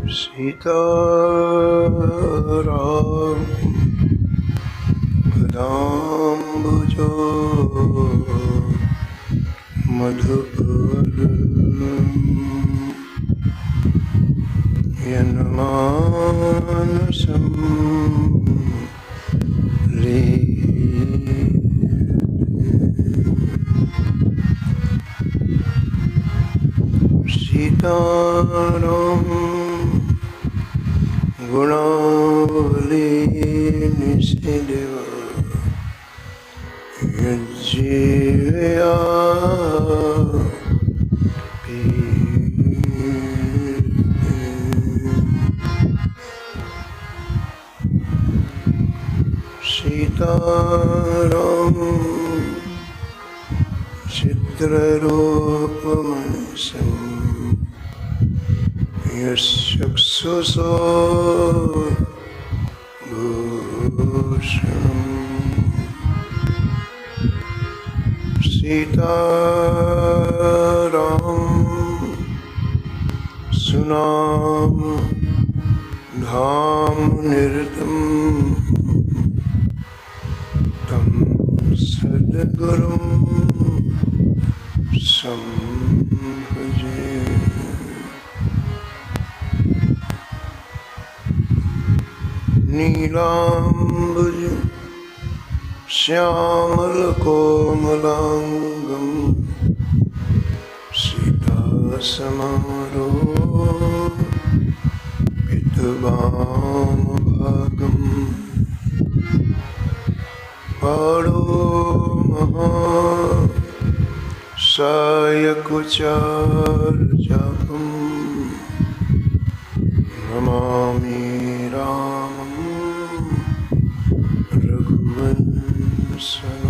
सीताराम पदाम्बुजो मधुपर्णं यन्मानसं सीताराम गुणावली निषेधव यज्जीवया सीताराम चित्ररूपमनसं यश्चक्षुषो भूषणम् सीताराम सुनाम धाम निरतम तम सद्गुरुं संभजे। नीलाम्बुज श्यामलकोमलांगं सीतासमारोपितवामभागं पाणो महासायकुचार्जापं नमामि रामं रघुवंशं।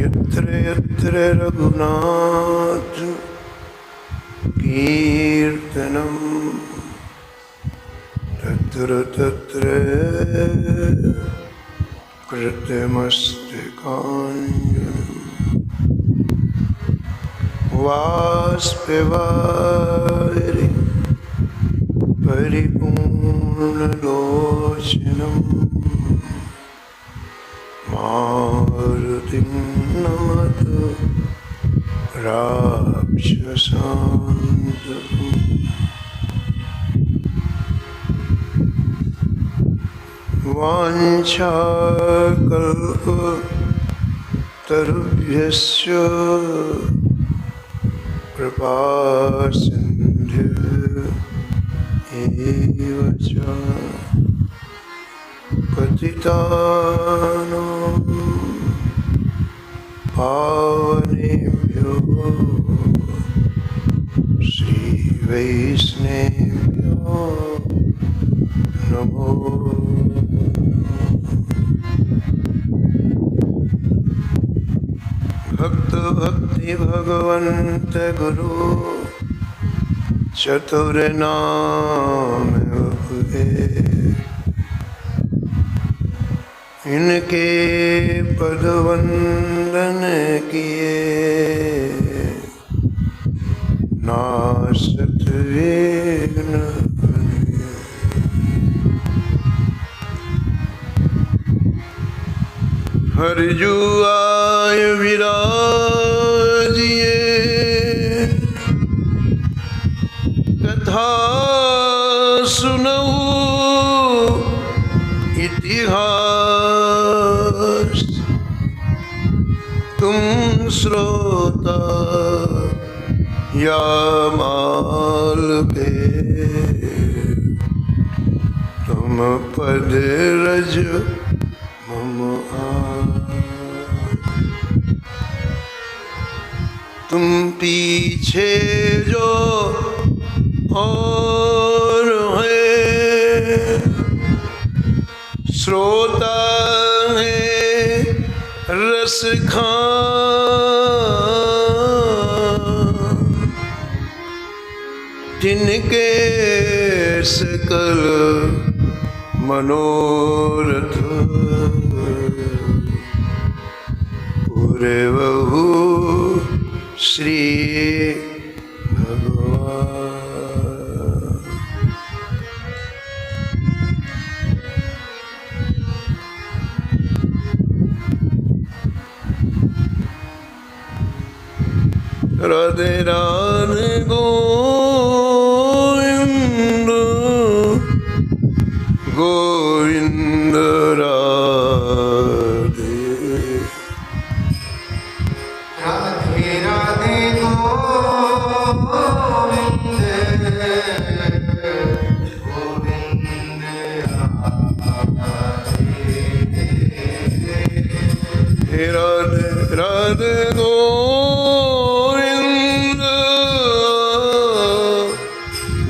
यत्र यत्र रघुनाथ कीर्तनं तत्र तत्र कृतमस्तकाञ्जलिं वाष्पवारि परिपूर्णलोचनं मारुतिं नमत राक्षसान्तकम्। वाञ्छाकल्पतरुभ्यश्च कृपासिन्धुभ्येव च पतितानां पावनेभ्यो श्रीवैष्णवेभ्यो नमो। भक्त भक्ति भगवंत गुरु चतुर नाम हुए, इनके पद वंदन किए नासत विघ्न। हरिजु आय विराजिए कथा सुनऊ इतिहास, तुम श्रोता या माल पे, तुम पद रज मम तुम पीछे जो और है, श्रोता है रस खान, जिनके सकल मनोरथ पूर्वहु श्री भगवान। राधे राधे गोविंद गोविंद राधे। राधे राधे गोविंद गोविंद राधे राधे गोविंद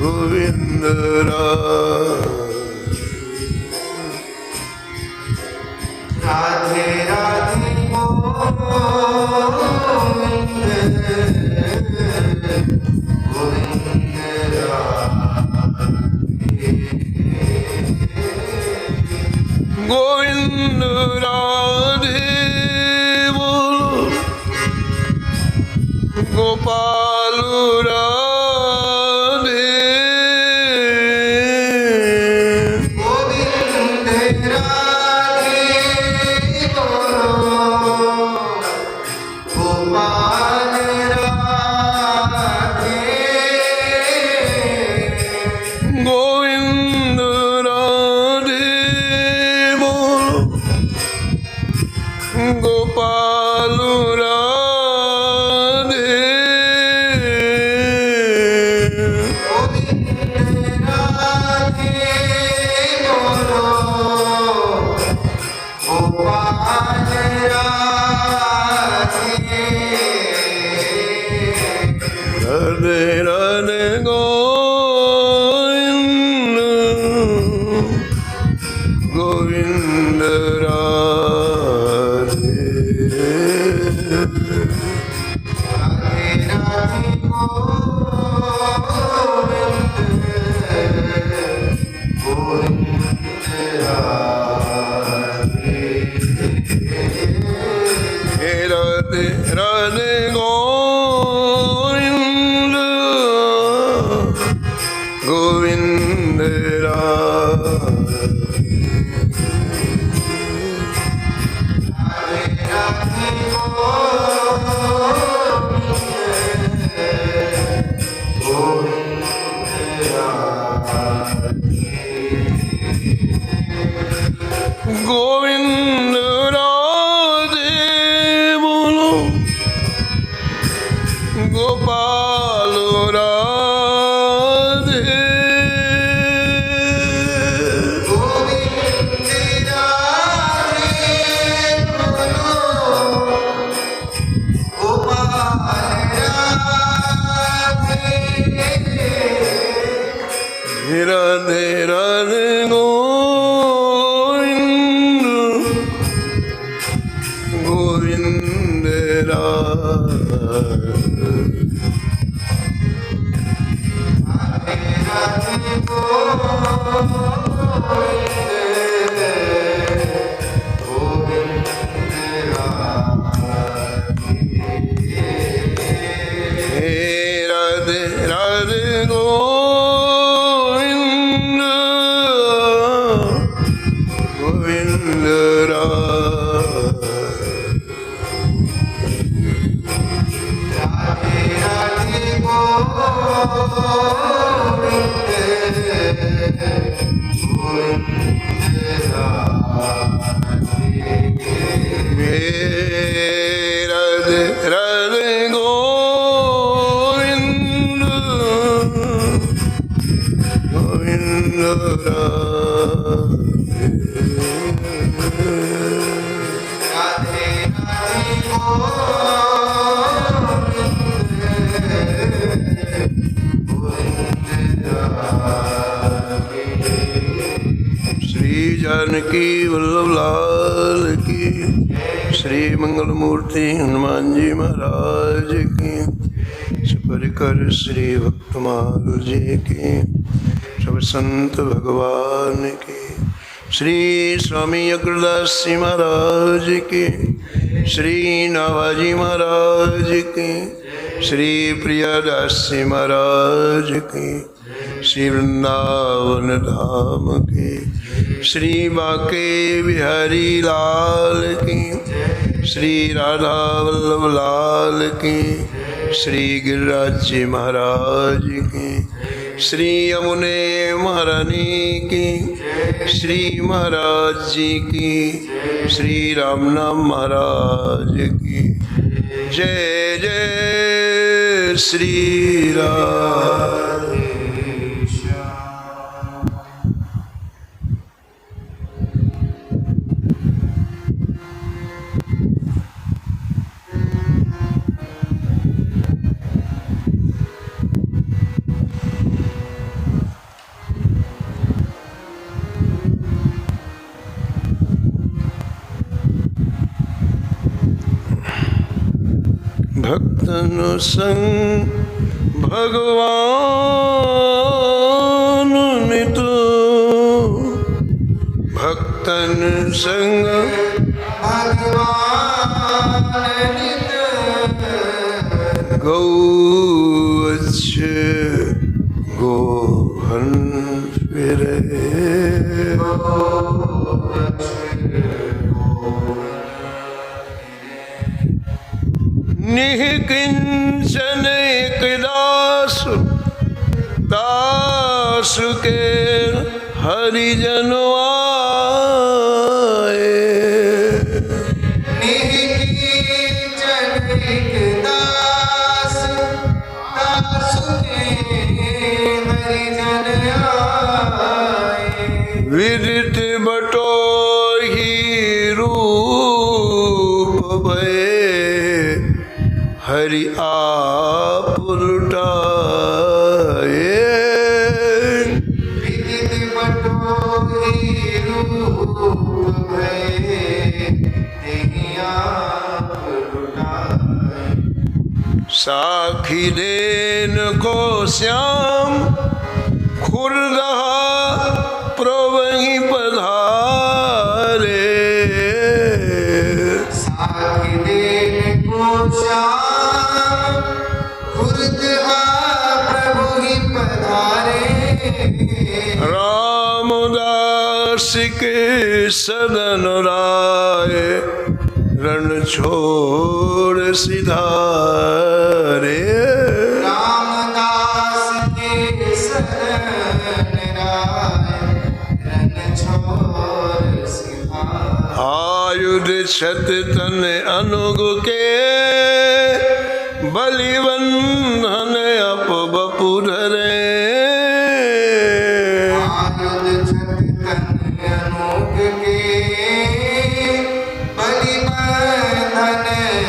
गोविंद राधे राधे गोविंद गोविंद गोविंद राधे बोलो गोपाल राधे गोविंद राधे बोलो गोपाल राधे गोविंद राधे बोलो गोपाल राधे गोविंद राधे बोलो गोपाल राधे। राधे राधे गोविंद गोविंद राधे राधे राधे गोविंद गोविंद हे राधे राधे गोविंद गोविंद राधे गोविंद राधे बोलो गोपाल राधे गोविंद राधे बोलो गोपाल राधे। राधे राधे गोविंद गोविंद राधे हे राधे राधे गोविंद गोविंद राधे राधे राधे गोविंद गोविंद राधे श्री जानकी वल्लभ लाल की, श्री मंगल मूर्ति हनुमान जी महाराज की, सुपरिकर श्री भक्तमाल जी की, सब संत भगवान की, श्री स्वामी अग्रदास जी महाराज की, श्री नवाजी महाराज की, श्री प्रियदासी महाराज की, श्री वृंदावन धाम की, श्री बांके बिहारी लाल की, श्री राधा वल्लभ लाल की, श्री गिरिराज जी महाराज की, श्री यमुने महारानी की, श्री महाराज जी की, श्री रामनाम महाराज की। जय जय श्री राम। भक्तन संग भगवान नित, भक्तन संग भगवान नित, गौवत्स गोहन फिरे, निःकिंचन एक दास, दास के हरिजन आए। निःकिंचन एक दास, दास के हरिजन आए। विदित बटोही रूप भय, हरि आप लुटाए। विदित बटोही रूप भय, तेहि आप लुटाए। साखी देन को श्याम, खुरदहा प्रभु पधारे। साखी देन को श्याम, खुरदहा प्रभु ही पधारे। रामदास के सदन राय, रण छोड़ सिधारे। रामदास के सदन राय, रण छोड़ सिधारे। आयुध छत तन अनुग के, बलिबंधन अप बपु धरे। आयुध छत तन अनुग के, बलिबंधन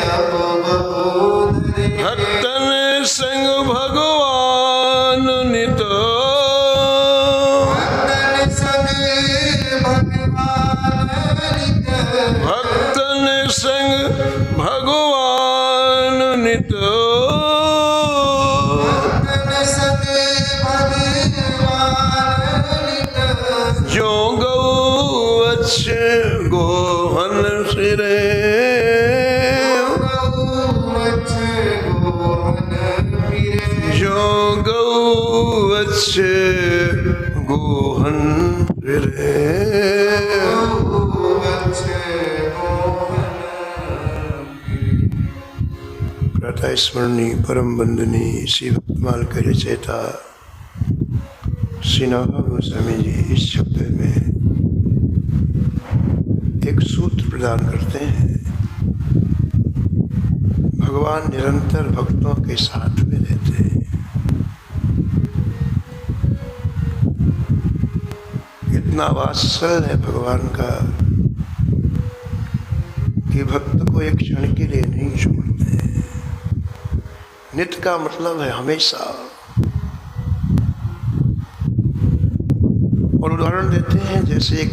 अब बपु धरे। भक्तन संग भगवान नित, भक्तन संग भगवान नित, भक्तन संग भगवान नित। भक्तन संग भगवान नित। जो गौवत्स गोहन सिरे, गौवत्स गोहन फिरे। जो गौवत्स गोहन फिरे। गौवत्स गोहन प्रातः स्मरणी परम बंदनी श्री भक्तमाल के रचयिता श्री नागा गोस्वामी जी इस शब्द में एक सूत्र प्रदान करते हैं। भगवान निरंतर भक्तों के साथ में रहते हैं। इतना वात्सल्य है भगवान का कि भक्त को एक क्षण के लिए नहीं छोड़ते। नित्य का मतलब है हमेशा। और उदाहरण देते हैं जैसे एक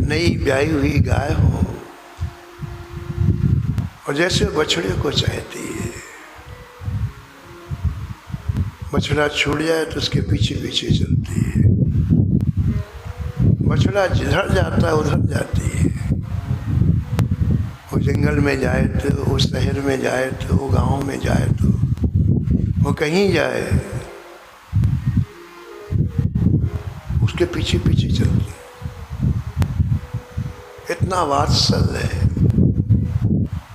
नई ब्याई हुई गाय हो और जैसे बछड़े को चाहती है, बछड़ा छूट जाए तो उसके पीछे पीछे चलती है। बछड़ा जिधर जाता है उधर जाती है। और जंगल में जाए तो, वो शहर में जाए तो, वो गांव में जाए तो, वो कहीं जाए, उसके पीछे पीछे चलती। इतना वात्सल्य है।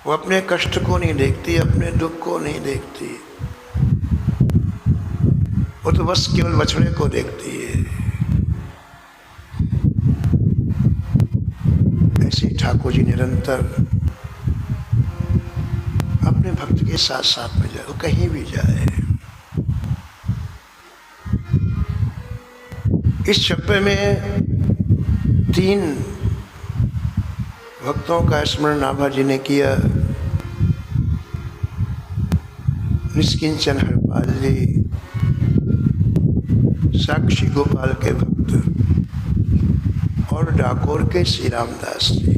वो अपने कष्ट को नहीं देखती, अपने दुख को नहीं देखती, वो तो बस केवल बछड़े को देखती है। ऐसे ठाकुर जी निरंतर अपने भक्त के साथ साथ में जाए, वो कहीं भी जाए। इस छप्पे में 3 भक्तों का स्मरण नाभा जी ने किया। निष्किंचन हरपाल जी, साक्षी गोपाल के भक्त और डाकोर के श्री रामदास जी।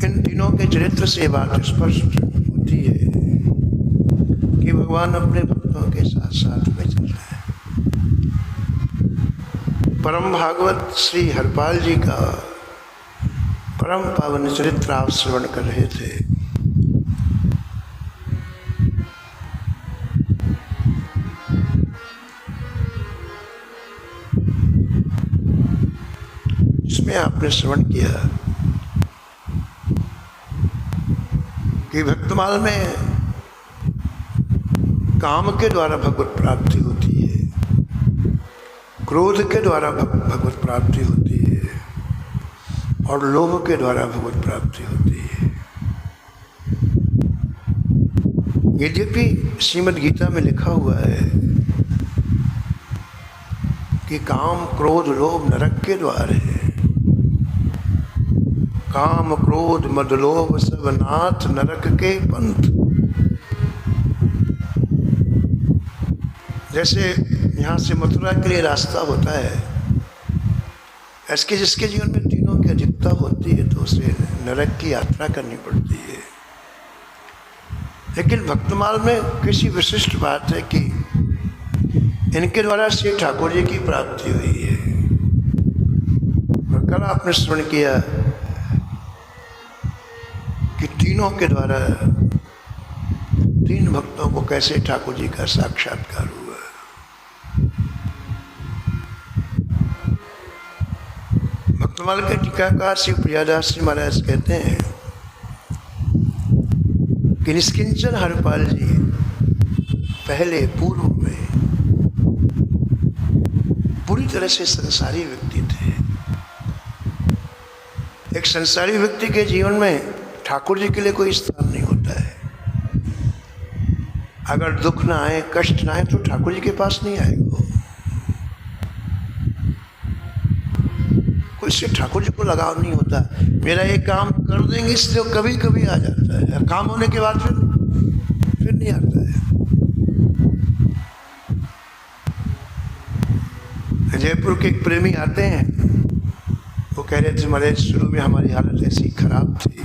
इन तीनों के चरित्र से बात स्पष्ट होती है कि भगवान अपने भक्तों के साथ साथ में चल रहे हैं। परम भागवत श्री हरपाल जी का परम पावन चरित्र आप श्रवण कर रहे थे। इसमें आपने श्रवण किया कि भक्तमाल में काम के द्वारा भगवत प्राप्ति होती है, क्रोध के द्वारा भगवत प्राप्ति होती है और लोभ के द्वारा भगवत प्राप्ति होती है। यद्यपि श्रीमद् गीता में लिखा हुआ है कि काम क्रोध लोभ नरक के द्वार है। काम क्रोध मद लोभ सब नाथ नरक के पंथ। जैसे यहाँ से मथुरा के लिए रास्ता होता है, ऐसे जिसके जीवन में तीनों की अधिकता होती है तो उसे नरक की यात्रा करनी पड़ती है। लेकिन भक्तमाल में किसी विशिष्ट बात है कि इनके द्वारा श्री ठाकुर जी की प्राप्ति हुई है। और कल आपने स्मरण किया कि तीनों के द्वारा 3 भक्तों को कैसे ठाकुर जी का साक्षात्कार हुआ। भक्तमाल के टीकाकार श्री प्रियादास जी महाराज कहते हैं कि निष्किंचन हरपाल जी पहले पूर्व में पूरी तरह से संसारी व्यक्ति थे। एक संसारी व्यक्ति के जीवन में ठाकुर जी के लिए कोई स्थान नहीं होता है। अगर दुख ना आए, कष्ट ना आए तो ठाकुर जी के पास नहीं आएगा। कोई से ठाकुर जी को लगाव नहीं होता, मेरा ये काम कर देंगे इसलिए कभी कभी आ जाता है, काम होने के बाद फिर नहीं आता है। जयपुर के एक प्रेमी आते हैं, वो कह रहे थे महाराज शुरू में हमारी हालत ऐसी खराब थी,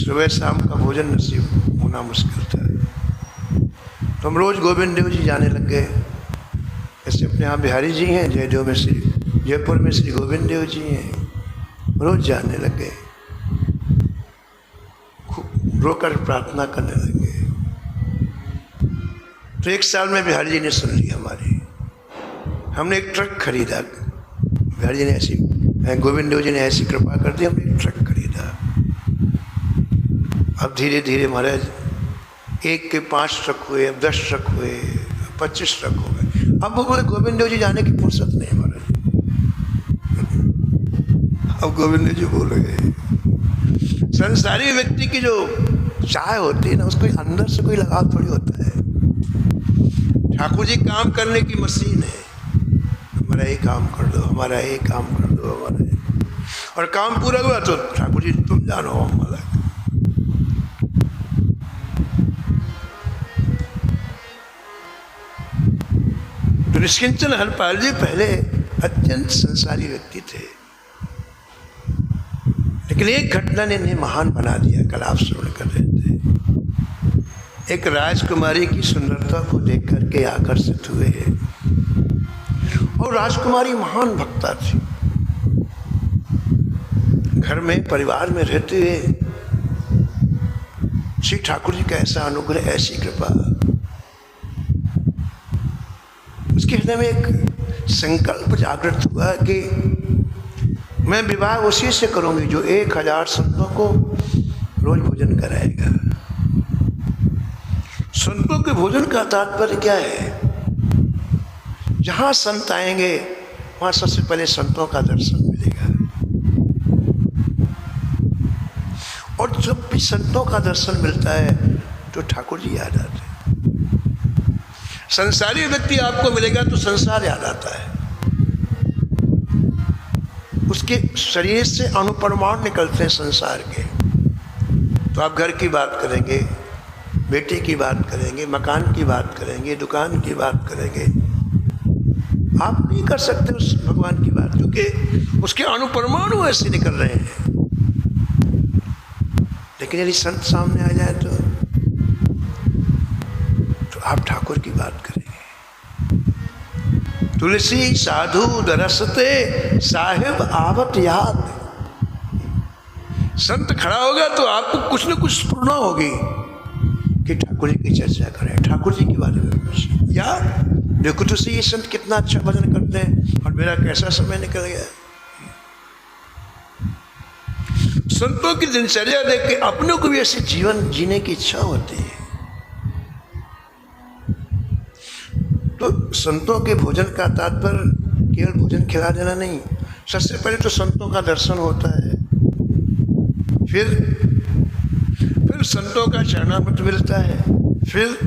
सुबह शाम का भोजन नसीब होना मुश्किल था, तो हम रोज गोविंद देव जी जाने लग गए। ऐसे अपने यहाँ बिहारी जी हैं, जयदेव में श्री जयपुर में श्री गोविंद देव जी हैं, रोज जाने लग गए, रोकर प्रार्थना करने लगे। तो एक साल में बिहारी जी ने सुन ली हमारी, हमने एक ट्रक खरीदा। बिहारी जी ने ऐसी, गोविंद देव जी ने ऐसी कृपा कर दी, हमने एक ट्रक खरीदा। अब धीरे धीरे महाराज 1 के 5 ट्रक हुए, अब 10 ट्रक हुए, 25 ट्रक हो गए। अब वो बोले गोविंद देव जी जाने की फुर्सत नहीं महाराज। अब गोविंद देव जी बोल गए, संसारी व्यक्ति की जो चाह होती है ना, उसको अंदर से कोई लगाव थोड़ी होता है। ठाकुर जी काम करने की मशीन है, हमारा ये काम कर दो, हमारा ये काम कर दो, हमारा ये। और काम पूरा हुआ तो ठाकुर जी तुम जानो हमारा। तो निष्किंचन हरपाल जी पहले अत्यंत संसारी व्यक्ति थे, लेकिन एक घटना ने इन्हें महान बना दिया। कल आप श्रवण कर रहे थे, एक राजकुमारी की सुंदरता को देख करके आकर्षित हुए, और राजकुमारी महान भक्ता थी। घर में परिवार में रहते हुए श्री ठाकुर जी का ऐसा अनुग्रह, ऐसी कृपा, उसके हृदय में एक संकल्प जागृत हुआ कि मैं विवाह उसी से करूंगी जो 1000 संतों को रोज भोजन कराएगा। संतों के भोजन का तात्पर्य क्या है? जहां संत आएंगे वहां सबसे पहले संतों का दर्शन मिलेगा, और जब भी संतों का दर्शन मिलता है तो ठाकुर जी याद आते हैं। संसारी व्यक्ति आपको मिलेगा तो संसार याद आता है, उसके शरीर से अणुपरमाणु निकलते हैं संसार के। तो आप घर की बात करेंगे, बेटे की बात करेंगे, मकान की बात करेंगे, दुकान की बात करेंगे, आप नहीं कर सकते उस भगवान की बात, क्योंकि उसके अणुपरमाणु ऐसे निकल रहे हैं। लेकिन यदि संत सामने आ जाए तो आप ठाकुर की बात करेंगे। तुलसी साधु दरसते साहिब आवत याद। संत खड़ा होगा तो आपको कुछ न कुछ स्फुरना होगी कि ठाकुर जी की चर्चा करें, ठाकुर जी के बारे में कुछ। यार देखो तो सही, ये संत कितना अच्छा भजन करते हैं और मेरा कैसा समय निकल गया। संतों की दिनचर्या देख के अपनों को भी ऐसे जीवन जीने की इच्छा होती है। तो संतों के भोजन का तात्पर्य केवल भोजन खिला देना नहीं, सबसे पहले तो संतों का दर्शन होता है, फिर संतों का चरणामृत मिलता है, फिर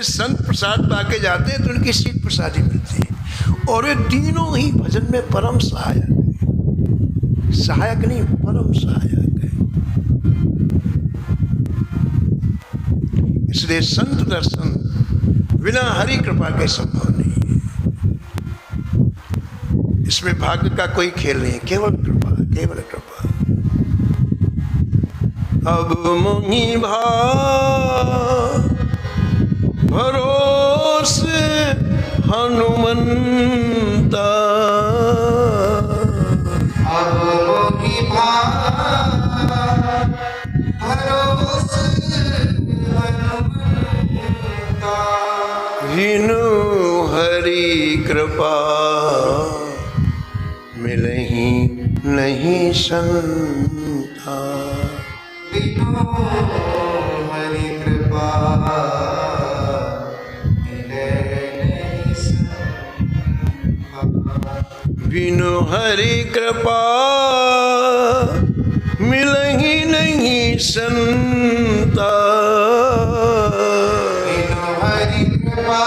संत प्रसाद पाके जाते हैं तो उनकी शीत प्रसादी मिलती है। और ये तीनों ही भजन में परम सहायक है, सहायक नहीं परम सहायक है। इसलिए संत दर्शन बिना हरि कृपा के संभव नहीं है। इसमें भाग्य का कोई खेल नहीं है, केवल कृपा, केवल कृपा। अब मुनि भरोसे हनुमंता, अब मोहि भरोसे हनुमंता, विनु हरि कृपा मिलहि नहीं संता। बिनु हरि कृपा मिले नहीं संता, बिनु हरि कृपा मिलहि नहीं संता। बिनु हरि कृपा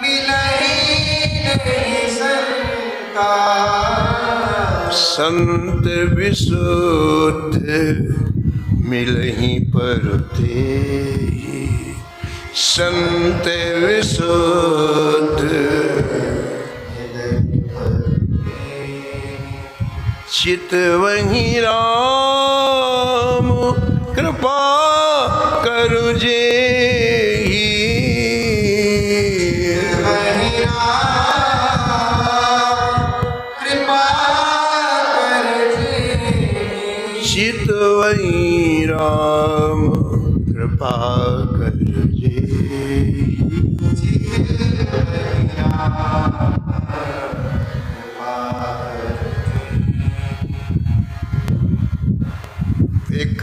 मिलहि नहीं संता, संत विशुद्ध मिलहि परते, संत विशुद्ध चित वही राम कृपा करु जेहि। हरि कृपा कर जे, चित वही राम कृपा करु जेहि। एक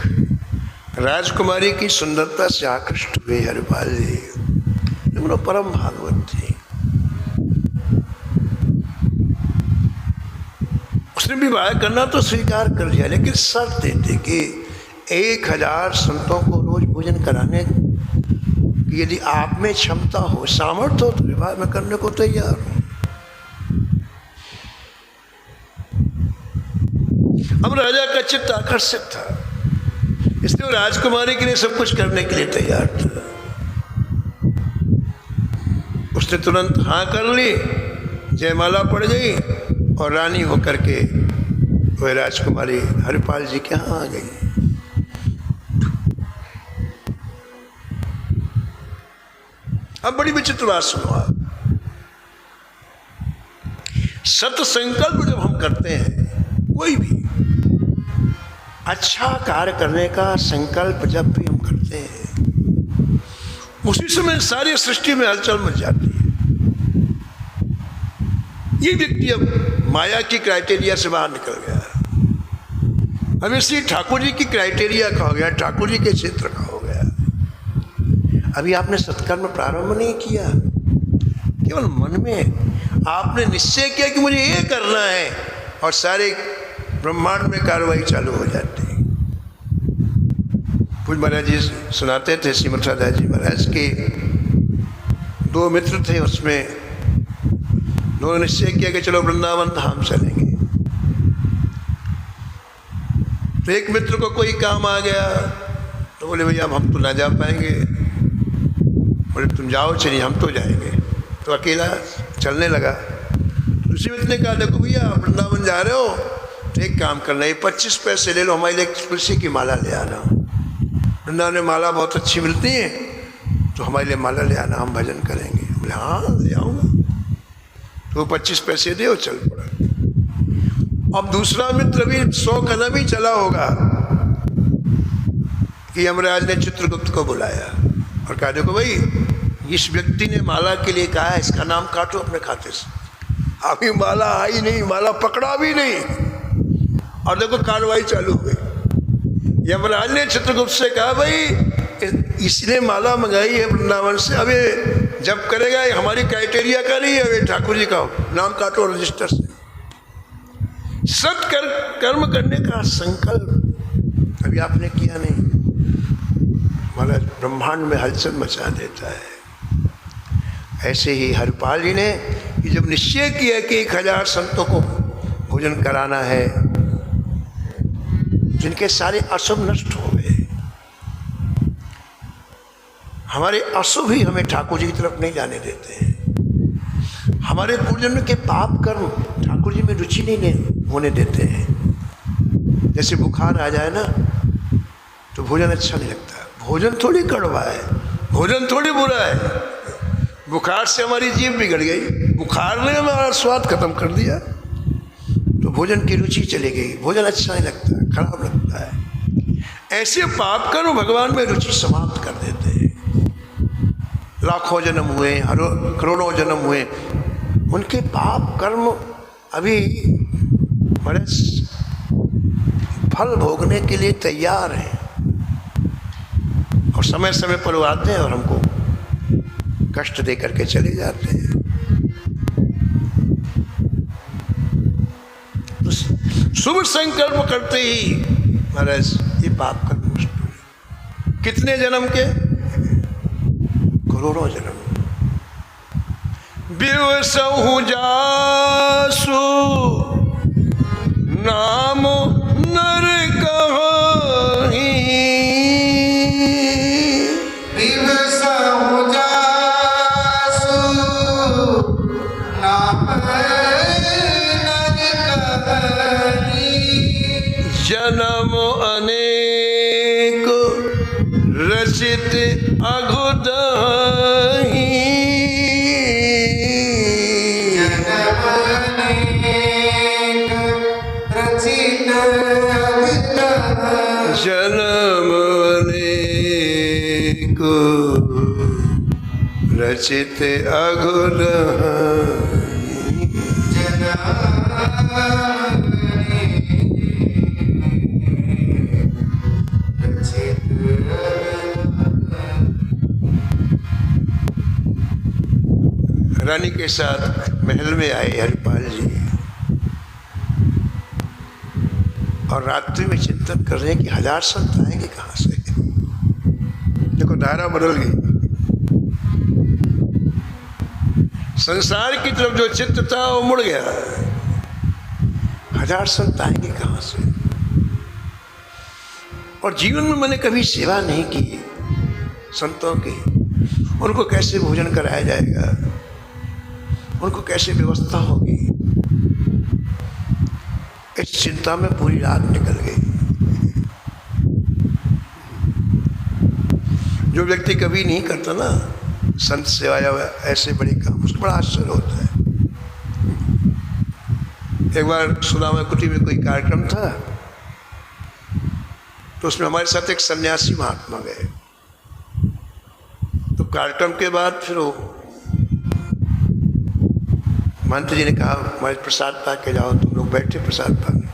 राजकुमारी की सुंदरता से आकृष्ट हुए हरिपाल जी, दोनों परम भागवत थे। उसने विवाह करना तो स्वीकार कर लिया, लेकिन शर्त देते कि 1000 संतों को रोज भोजन कराने की यदि आप में क्षमता हो, सामर्थ्य हो, तो विवाह में करने को तैयार हूं। अब राजा का चित्त आकर्षित था, इसलिए वो राजकुमारी के लिए सब कुछ करने के लिए तैयार था। उसने तुरंत हाँ कर ली, जयमाला पड़ गई और रानी होकर के वह राजकुमारी हरिपाल जी के यहाँ आ गई। अब बड़ी विचित्र बात सुनो आप। सत संकल्प जब हम करते हैं कोई भी अच्छा कार्य करने का संकल्प जब भी हम करते हैं, उसी समय सारी सृष्टि में हलचल मच जाती है। ये व्यक्ति अब माया की क्राइटेरिया से बाहर निकल गया। अब इसलिए ठाकुर जी की क्राइटेरिया का हो गया, ठाकुर जी के क्षेत्र का हो गया। अभी आपने सत्कर्म प्रारंभ नहीं किया, केवल मन में आपने निश्चय किया कि मुझे ये करना है, और सारे ब्रह्मांड में कार्रवाई चालू हो जाती है। पूज्य महाराज जी सुनाते थे, श्रीमद राधा जी महाराज के 2 मित्र थे, उसमें दोनों निश्चय किया कि चलो वृंदावन धाम चलेंगे। तो एक मित्र को कोई काम आ गया, तो बोले भैया हम तो ना जा पाएंगे। बोले तुम जाओ, चलिए हम तो जाएंगे। तो अकेला चलने लगा। दूसरे मित्र ने कहा देखो भैया वृंदावन जा रहे हो तो एक काम करना, ये 25 पैसे ले लो, हमारे लिए तुलसी की माला ले आना। वृंदावन में माला बहुत अच्छी मिलती है, तो हमारे लिए माला ले आना, हम भजन करेंगे। बोले हाँ ले आऊँगा। तो 25 पैसे दे और चल पड़ा। अब दूसरा मित्र भी 100 कदम ही चला होगा कि यमराज ने चित्रगुप्त को बुलाया और कहा देखो भाई इस व्यक्ति ने माला के लिए कहा है, इसका नाम काटो अपने खाते से। अभी माला आई नहीं, माला पकड़ा भी नहीं, और देखो कार्रवाई चालू हो गई। यमराज ने चित्रगुप्त से कहा भाई इसने माला मंगाई है वृंदावन से, अभी जब करेगा ये हमारी क्राइटेरिया का नहीं है, अभी ठाकुर जी का नाम काटो रजिस्टर से। कर्म करने का संकल्प अभी आपने किया नहीं, महाराज ब्रह्मांड में हलचल मचा देता है। ऐसे ही हरिपाल जी ने जब निश्चय किया कि 1000 संतों को भोजन कराना है, जिनके सारे अशुभ नष्ट हो गए। हमारे अशुभ ही हमें ठाकुर जी की तरफ नहीं जाने देते हैं। हमारे पूर्वजन्म के पाप कर्म ठाकुर जी में रुचि नहीं होने देते हैं। जैसे बुखार आ जाए ना तो भोजन अच्छा नहीं लगता। भोजन थोड़ी कड़वा है, भोजन थोड़ी बुरा है। बुखार से हमारी जीभ बिगड़ गई, बुखार ने हमारा स्वाद खत्म कर दिया, तो भोजन की रुचि चली गई, भोजन अच्छा नहीं लगता, खराब लगता है। ऐसे पाप कर्म भगवान में रुचि समाप्त कर देते हैं। लाखों जन्म हुए, करोड़ों जन्म हुए, उनके पाप कर्म अभी बड़े फल भोगने के लिए तैयार हैं, और समय समय पर वो आते हैं और हमको कष्ट दे करके चले जाते हैं। तो शुभ संकल्प करते ही महाराज ये पाप कर्म नष्ट हुए। कितने जन्म के? करोड़ों जन्म। बिवसहु जासु नाम नर कहीं, बिवसहु जासु नाम नर कहीं, जन्म अनेक रचित अघुदही, जन्म अनेक रचित अघुदही। रानी के साथ महल में आए हरिपाल जी, और रात्रि में चिंतन कर रहे हैं कि 1000 संत आएंगे कहाँ से। देखो धारा बदल गई। संसार की तरफ जो चित्त था वो मुड़ गया। 1000 संत आएंगे कहाँ से। और जीवन में मैंने कभी सेवा नहीं की संतों की, उनको कैसे भोजन कराया जाएगा, उनको कैसे व्यवस्था होगी, इस चिंता में पूरी रात निकल गई। जो व्यक्ति कभी नहीं करता ना संत सेवा या ऐसे बड़े काम, उसको बड़ा आश्चर्य होता है। एक बार सुदामा कुटी में कोई कार्यक्रम था, तो उसमें हमारे साथ एक सन्यासी महात्मा गए। तो कार्यक्रम के बाद फिर वो महंत जी ने कहा हमारे प्रसाद पा के जाओ। तुम लोग बैठे प्रसाद पाने,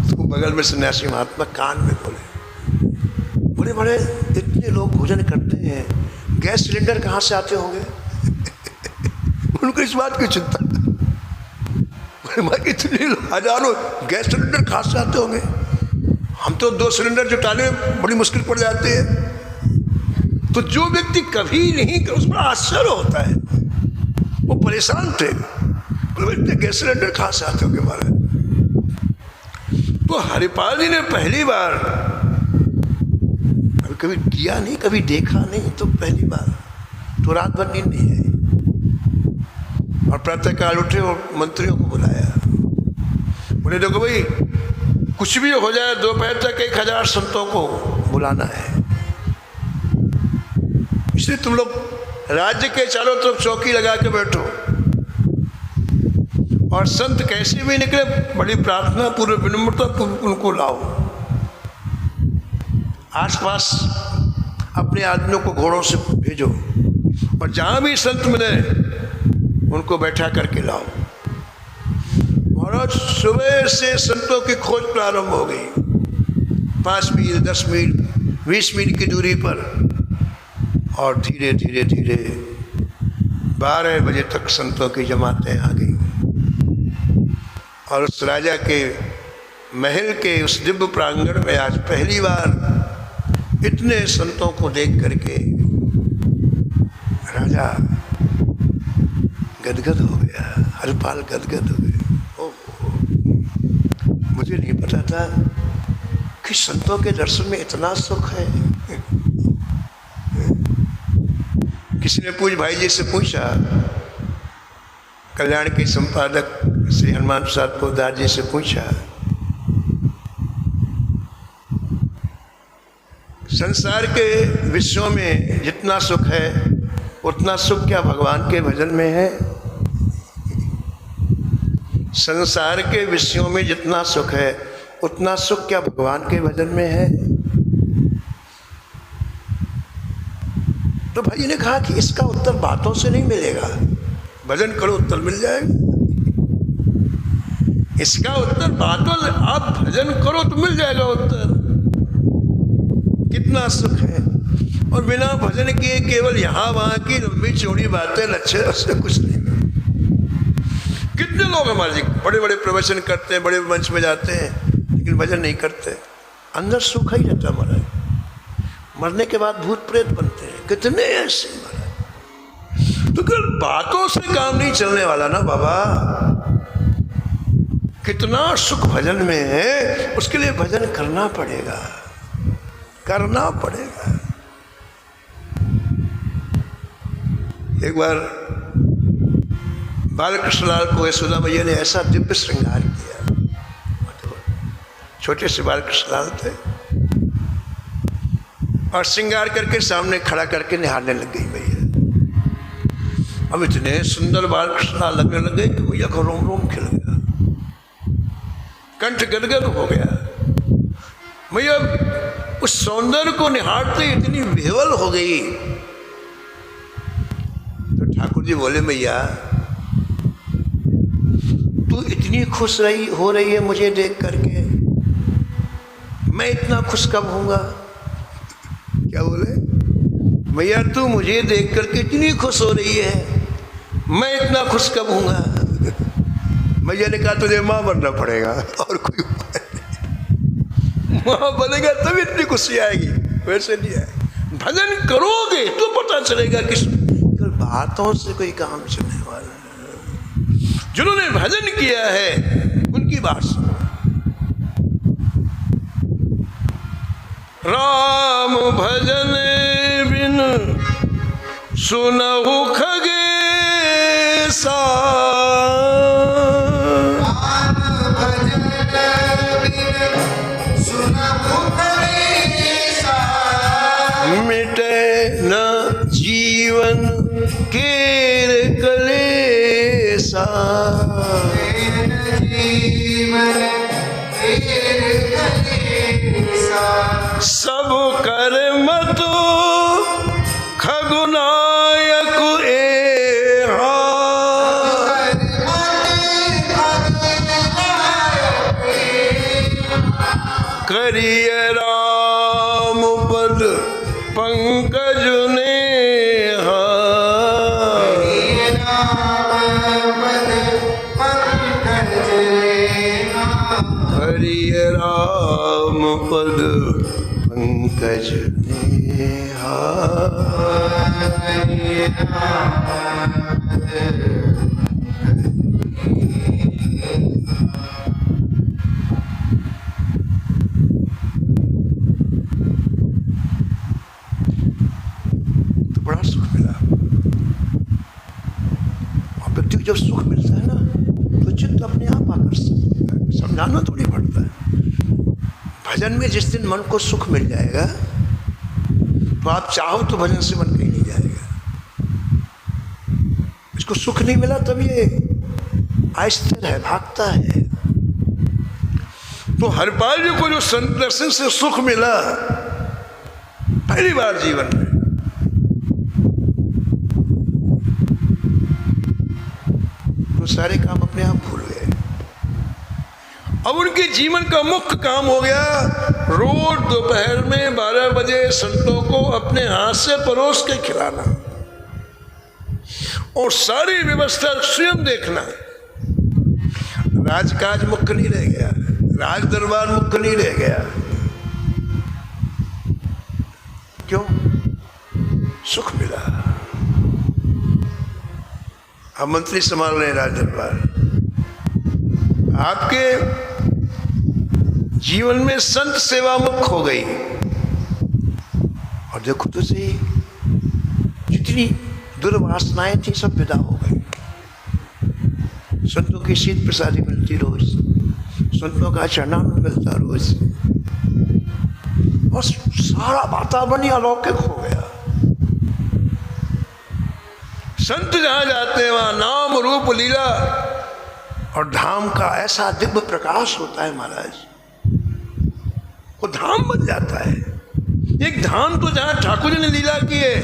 तो बगल में सन्यासी महात्मा कान में बोले, बड़े बड़े इतने लोग भोजन करते हैं, गैस सिलेंडर कहाँ से आते होंगे? उनको इस बात की चिंता, इतने हजारों गैस सिलेंडर कहाँ से आते होंगे? हम तो 2 सिलेंडर जुटाने में बड़ी मुश्किल पड़ जाती है। तो जो व्यक्ति कभी नहीं कर, उसमें आश्चर्य होता है, वो परेशान थे, इतने गैस सिलेंडर कहाँ से आते होंगे महाराज? तो हरिपाल जी ने पहली बार, कभी किया नहीं, कभी देखा नहीं, तो पहली बार तो रात भर नींद नहीं आई और प्रातःकाल उठे और मंत्रियों को बुलाया। बोले देखो भाई, कुछ भी हो जाए दोपहर तक 1000 संतों को बुलाना है, इसलिए तुम लोग राज्य के चारों तरफ चौकी लगा के बैठो, और संत कैसे भी निकले बड़ी प्रार्थना पूर्व विनम्रता उनको लाओ। आसपास अपने आदमियों को घोड़ों से भेजो, और जहां भी संत मिले उनको बैठा करके लाओ। महाराज सुबह से संतों की खोज प्रारंभ हो गई, 5 मील 10 मील 20 मील की दूरी पर, और धीरे धीरे धीरे 12 बजे तक संतों की जमातें आ गई। और उस राजा के महल के उस दिव्य प्रांगण में आज पहली बार इतने संतों को देख करके राजा गदगद हो गया, हरिपाल गदगद हो गए। मुझे नहीं पता था कि संतों के दर्शन में इतना सुख है। किसी ने पूज भाई जी से पूछा, कल्याण के संपादक श्री हनुमान प्रसाद पोद्दार जी से पूछा, संसार के विषयों में जितना सुख है उतना सुख क्या भगवान के भजन में है? संसार के विषयों में जितना सुख है उतना सुख क्या भगवान के भजन में है? तो भाई ने कहा कि इसका उत्तर बातों से नहीं मिलेगा, भजन करो उत्तर मिल जाएगा। इसका उत्तर बातों से, आप भजन करो तो मिल जाएगा उत्तर, कितना सुख है। और बिना भजन किए केवल यहाँ वहाँ की लंबी चौड़ी बातें लच्छे उससे कुछ नहीं। कितने लोग हमारे बड़े बड़े प्रवचन करते हैं, बड़े मंच में जाते हैं, लेकिन भजन नहीं करते, अंदर सूखा ही रहता महाराज। मरने के बाद भूत प्रेत बनते हैं, कितने ऐसे महाराज। तो कल बातों से काम नहीं चलने वाला ना बाबा। कितना सुख भजन में है, उसके लिए भजन करना पड़ेगा, करना पड़ेगा। एक बार बालकृष्ण लाल को यशोदा मैया ने ऐसा दिव्य श्रृंगार किया, छोटे से बालकृष्ण लाल थे, और श्रृंगार करके सामने खड़ा करके निहारने लग गई मैया। अब इतने सुंदर बालकृष्ण लाल लगने लग गए कि मैया को रोम रोम खिल गया, कंठ गदगद हो गया। मैया उस सौंदर्य को निहारते इतनी विह्वल हो गई। तो ठाकुर जी बोले, मैया तू इतनी खुश हो रही है मुझे देख करके, मैं इतना खुश कब होऊंगा? क्या बोले? मैया तू मुझे देख करके इतनी खुश हो रही है, मैं इतना खुश कब होऊंगा? मैया ने कहा तुझे माँ बनना पड़ेगा, और कोई उपाय नहीं। माँ बनेगा तभी इतनी खुशी आएगी, वैसे नहीं आएगी। भजन करोगे तो पता चलेगा किस बातों से कोई काम चलने वाला है। जिन्होंने भजन किया है उनकी बात सुनो। राम भजन बिन सुनहु खगेसा, राम भजन बिन सुनहु खगेसा, मिटे न जीवन केर कलेसा, जीवन तेरे कलेसा सब कर्म तू खगुनायक एहा करिय राम पद पंकज नेहा हरिय राम पद पंकज नेहा तो बड़ा सुख मिला। और व्यक्ति को जब सुख मिलता है ना तो चित्त अपने आप आकर्षित होता है, समझाना थोड़ी पड़ता है। भजन में जिस दिन मन को सुख मिल जाएगा तो आप चाहो तो भजन से मन कहीं नहीं जाएगा। इसको सुख नहीं मिला तब ये अस्थिर है, भागता है। तो हर बार को जो संत दर्शन से सुख मिला पहली बार जीवन में, तो सारे काम अपने आप भूल गए। अब उनके जीवन का मुख्य काम हो गया रोज दोपहर में 12 बजे संतों को अपने हाथ से परोस के खिलाना और सारी व्यवस्था स्वयं देखना। राजकाज मुख्य नहीं रह गया, राज दरबार मुख्य नहीं रह गया। क्यों? सुख मिला। अब मंत्री संभाल रहे हैं राज दरबार। आपके जीवन में संत सेवा मुख्य हो गई। और देखो तो सही, जितनी दुर्वासनाएं थी सब विदा हो गई। संतों की शीत प्रसादी मिलती रोज, संतों का चरणामृत मिलता रोज, और सारा वातावरण ही अलौकिक हो गया। संत जहां जाते हैं वहां नाम रूप लीला और धाम का ऐसा दिव्य प्रकाश होता है महाराज, वो धाम बन जाता है। एक धाम तो जहां ठाकुर जी ने लीला की है,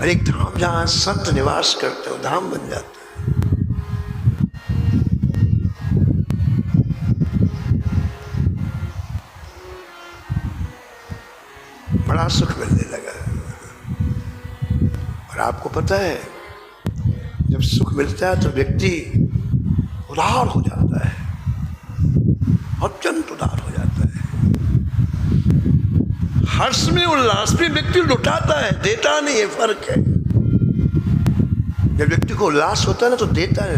और एक धाम जहां संत निवास करते हो, धाम बन जाता है। बड़ा सुख मिलने लगा। और आपको पता है जब सुख मिलता है तो व्यक्ति उदार हो जाता है, अत्यंत उदार हो जाता है। हर्ष में उल्लास में व्यक्ति लुटाता है, देता नहीं, ये फर्क है। जब व्यक्ति को उल्लास होता है ना तो देता है।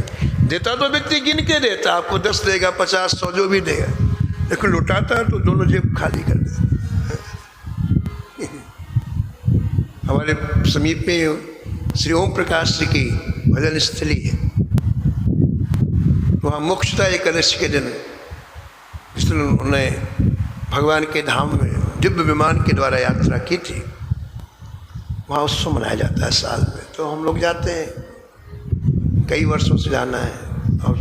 देता तो व्यक्ति गिन के देता, आपको 10 देगा, 50, 100 जो भी देगा, लेकिन लुटाता है तो दोनों जेब खाली कर देता। हमारे समीप में श्री ओम प्रकाश जी की भजन स्थली है। वहाँ मोक्षदा एकादशी के दिन जिस दिन उन्होंने भगवान के धाम में दिव्य विमान के द्वारा यात्रा की थी, वहाँ उत्सव मनाया जाता है साल में। तो हम लोग जाते हैं, कई वर्षों से जाना है। और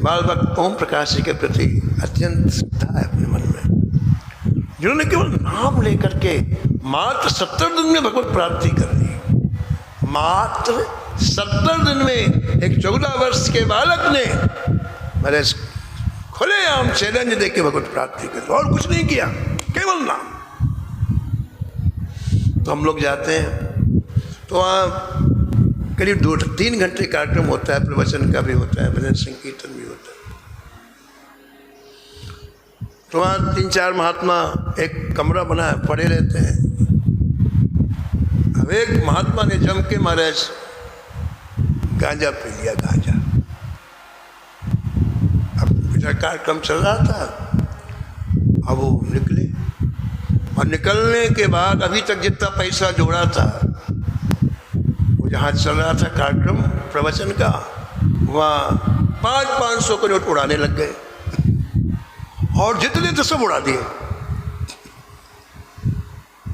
बाल वक्त ओम प्रकाश जी के प्रति अत्यंत श्रद्धा है अपने मन में, जिन्होंने केवल नाम लेकर के मात्र 70 दिन में भगवत प्राप्ति कर ली। मात्र 70 दिन में एक 14 वर्ष के बालक ने मेरे खुलेआम चैलेंज दे के भगवत प्राप्ति कर ली, और कुछ नहीं किया, केवल नाम। तो हम लोग जाते हैं तो वहाँ करीब 2-3 घंटे कार्यक्रम होता है, प्रवचन का भी होता है, भजन संकीर्तन भी होता है। तो वहाँ 3-4 महात्मा एक कमरा बना है, पड़े रहते हैं। अब एक महात्मा ने जम के महाराज गांजा पी लिया, गांजा। अब इधर कार्यक्रम चल रहा था, अब वो निकले, और निकलने के बाद अभी तक जितना पैसा जोड़ा था, वो जहाँ चल रहा था कार्यक्रम प्रवचन का, वहाँ 500-500 के नोट उड़ाने लग गए, और जितने तो सब उड़ा दिए।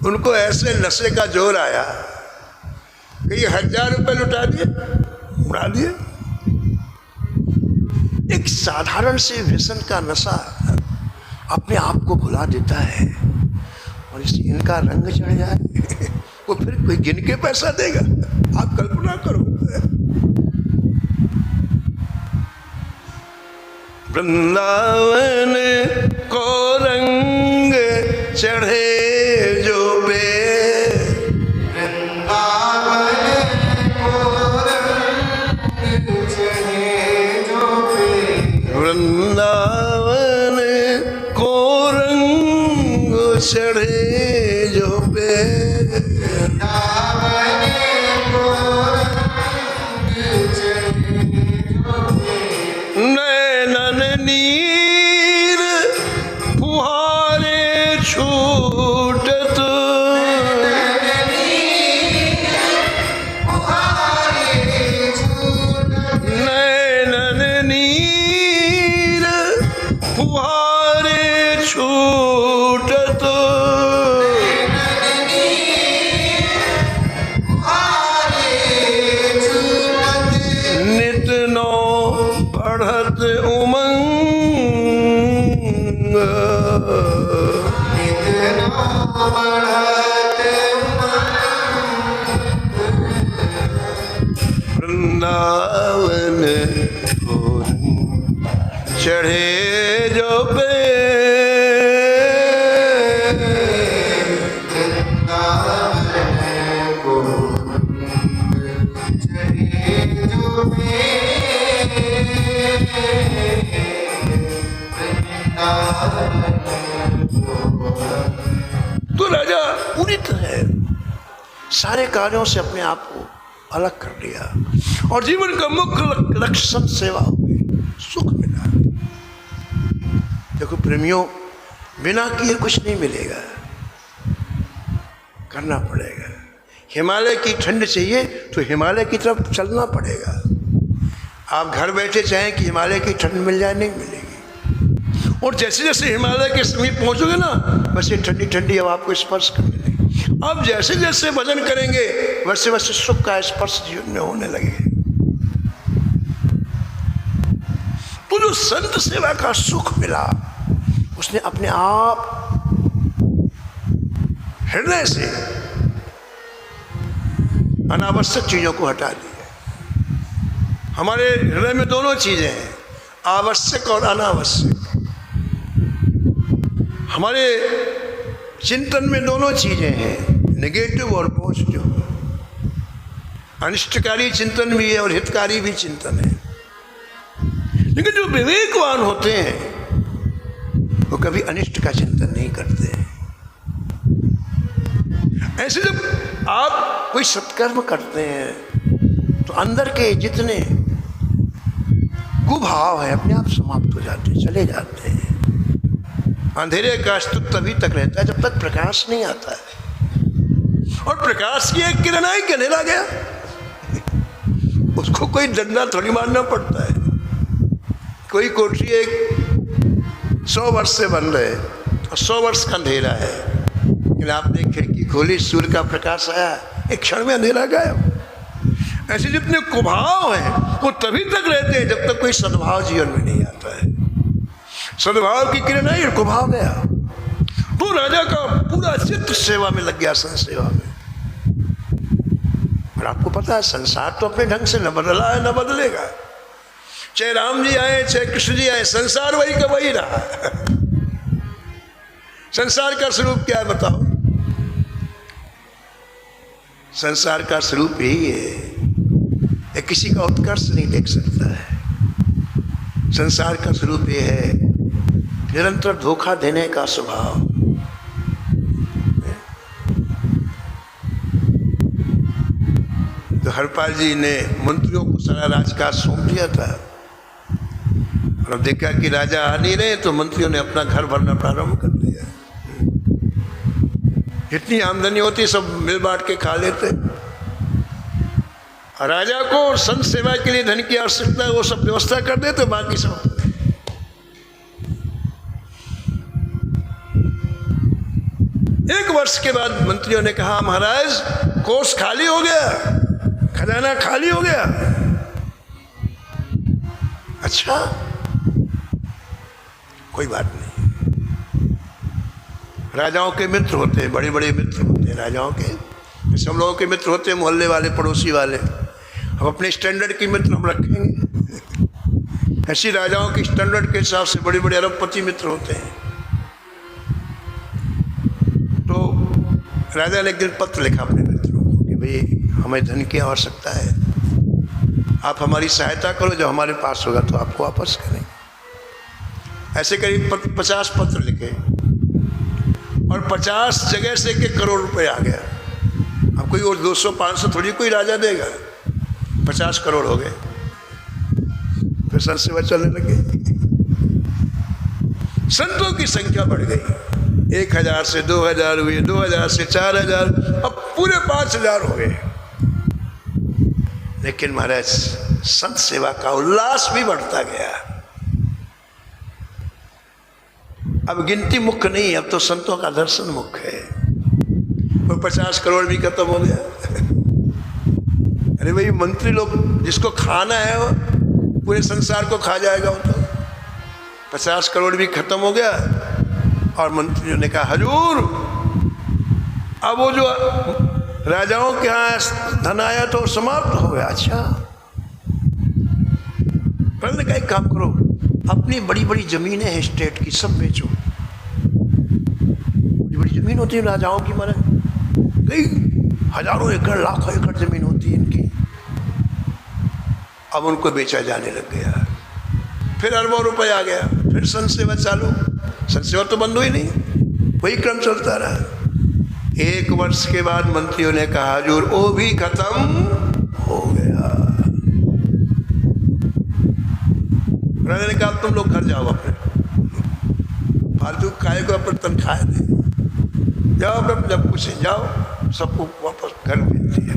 उनको ऐसे नशे का जोर आया कि 1000 रुपये लुटा दिए, उड़ा दिए। एक साधारण से व्यसन का नशा अपने आप को भुला देता है, और इस इनका रंग चढ़ जाए वो फिर कोई गिन के पैसा देगा? आप कल्पना करो। वृंदावन को रंग चढ़े जो बे, वृंदावन को रंग चढ़े जो बे, नैनन नीर फुहारे छूटत, नैनन नीर फुहारे छूटत, नित नो बढ़त उमंग, वृंदावन को चढ़े जो पे, तो राजा पूरी तरह सारे कार्यों से अपने आप को अलग कर लिया और जीवन का मुख्य लक्ष्य संत सेवा हो गई, सुख मिला। देखो प्रेमियों, बिना किए कुछ नहीं मिलेगा, करना पड़ेगा। हिमालय की ठंड चाहिए तो हिमालय की तरफ चलना पड़ेगा। आप घर बैठे चाहें कि हिमालय की ठंड मिल जाए, नहीं मिलेगी। और जैसे जैसे हिमालय के समीप पहुंचोगे ना, वैसे ठंडी ठंडी हवा आपको स्पर्श करने लगेगी। अब जैसे जैसे भजन करेंगे वैसे वैसे सुख का स्पर्श जीवन में होने लगेगा। तो जो संत सेवा का सुख मिला, उसने अपने आप हृदय से अनावश्यक चीजों को हटा दिया। हमारे हृदय में दोनों चीजें हैं, आवश्यक और अनावश्यक। हमारे चिंतन में दोनों चीजें हैं, नेगेटिव और पॉजिटिव। अनिष्टकारी चिंतन भी है और हितकारी भी चिंतन है। लेकिन जो विवेकवान होते हैं वो कभी अनिष्ट का चिंतन नहीं करते हैं। ऐसे जब आप कोई सत्कर्म करते हैं तो अंदर के जितने कुभाव है अपने आप समाप्त हो जाते हैं, चले जाते हैं। अंधेरे का अस्तित्व तभी तक रहता है जब तक प्रकाश नहीं आता है, और प्रकाश की एक किरण आई कि अंधेरा गया। उसको कोई डंडा थोड़ी मारना पड़ता है। कोई कोठरी एक 100 वर्ष से बन रहे और 100 वर्ष का अंधेरा है, लेकिन आपने खिड़की खोली, सूर्य का प्रकाश आया, एक क्षण में अंधेरा गायब। ऐसे जितने कुभाव हैं वो तभी तक रहते हैं जब तक कोई सद्भाव जीवन में नहीं आता है। सद्भाव की किरण आई और कुभाव गया। तो राजा का पूरा चित्त सेवा में लग गया, संत सेवा में। और आपको पता है संसार तो अपने ढंग से न बदला है न बदलेगा। चाहे राम जी आए चाहे कृष्ण जी आए, संसार वही का वही रहा। संसार का स्वरूप क्या है बताओ? संसार का स्वरूप यही है, ये किसी का उत्कर्ष नहीं देख सकता है। संसार का स्वरूप ये है निरंतर धोखा देने का स्वभाव। तो हरपाल जी ने मंत्रियों को सारा राजकाज सौंप दिया था, और अब देखा कि राजा आ नहीं रहे तो मंत्रियों ने अपना घर भरना प्रारंभ कर दिया। जितनी आमदनी होती सब मिल बांट के खा लेते। राजा को संत सेवा के लिए धन की आवश्यकता है, वो सब व्यवस्था कर देते, बाकी सब। एक वर्ष के बाद मंत्रियों ने कहा, महाराज कोष खाली हो गया, खजाना खाली हो गया। अच्छा, कोई बात नहीं। राजाओं के मित्र होते हैं, बड़े बड़े मित्र होते हैं राजाओं के, जैसे हम लोगों के मित्र होते हैं मोहल्ले वाले, पड़ोसी वाले। हम अपने स्टैंडर्ड के मित्र हम रखेंगे, ऐसी राजाओं के स्टैंडर्ड के हिसाब से बड़े बड़े अरबपति मित्र होते हैं। तो राजा ने एक दिन पत्र लिखा अपने मित्रों को कि भाई हमें धन की आवश्यकता है, आप हमारी सहायता करो, जब हमारे पास होगा तो आपको वापस करेंगे। ऐसे करीब 50 पत्र लिखे और 50 जगह से 1 करोड़ रुपए आ गया। अब कोई और 200-500 थोड़ी कोई राजा देगा, 50 करोड़ हो गए। फिर संत सेवा चलने लगे, संतों की संख्या बढ़ गई, 1000 से 2000 हुए, 2000 से 4000, अब पूरे 5000 हो गए। लेकिन महाराज संत सेवा का उल्लास भी बढ़ता गया। अब गिनती मुख्य नहीं, अब तो संतों का दर्शन मुख्य है। वो 50 करोड़ भी खत्म हो गया। अरे भाई मंत्री लोग जिसको खाना है वो पूरे संसार को खा जाएगा, वो तो 50 करोड़ भी खत्म हो गया। और मंत्रियों ने कहा हजूर अब वो जो राजाओं के यहाँ धन आया तो समाप्त हो गया। अच्छा, प्रभु ने कहा एक काम करो, अपनी बड़ी बड़ी जमीनें हैं स्टेट की, सब बेचो। बड़ी बड़ी जमीन होती है राजाओं की, मारे कई हजारों एकड़ लाखों एकड़ जमीन होती है इनकी। अब उनको बेचा जाने लग गया। फिर अरबों रुपए आ गया। फिर संत सेवा चालू, संत सेवा तो बंद हुई नहीं, वही क्रम चलता रहा। 1 वर्ष के बाद मंत्रियों ने कहा हजूर वो भी खत्म हो गया। राजा ने कहा तुम लोग घर जाओ, अपने फालतू खाए को अपने तनख्वाह दे जाओ, अपने जब कुछ जाओ, सबको वापस घर भेज दिया।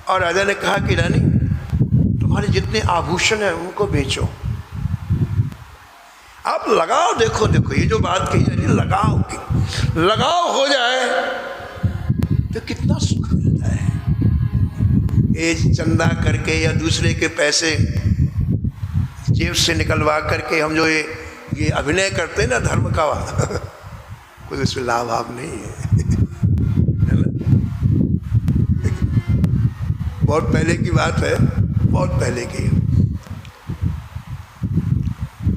और राजा ने कहा कि रानी तुम्हारे जितने आभूषण हैं उनको बेचो, आप लगाओ। देखो देखो ये जो बात कही जाती है, लगाओ हो जाए तो कितना सुख मिलता है। ये चंदा करके या दूसरे के पैसे जेब से निकलवा करके हम जो ये अभिनय करते हैं ना धर्म का, कोई उसमें लाभ आप नहीं है। बहुत पहले की बात है, बहुत पहले की।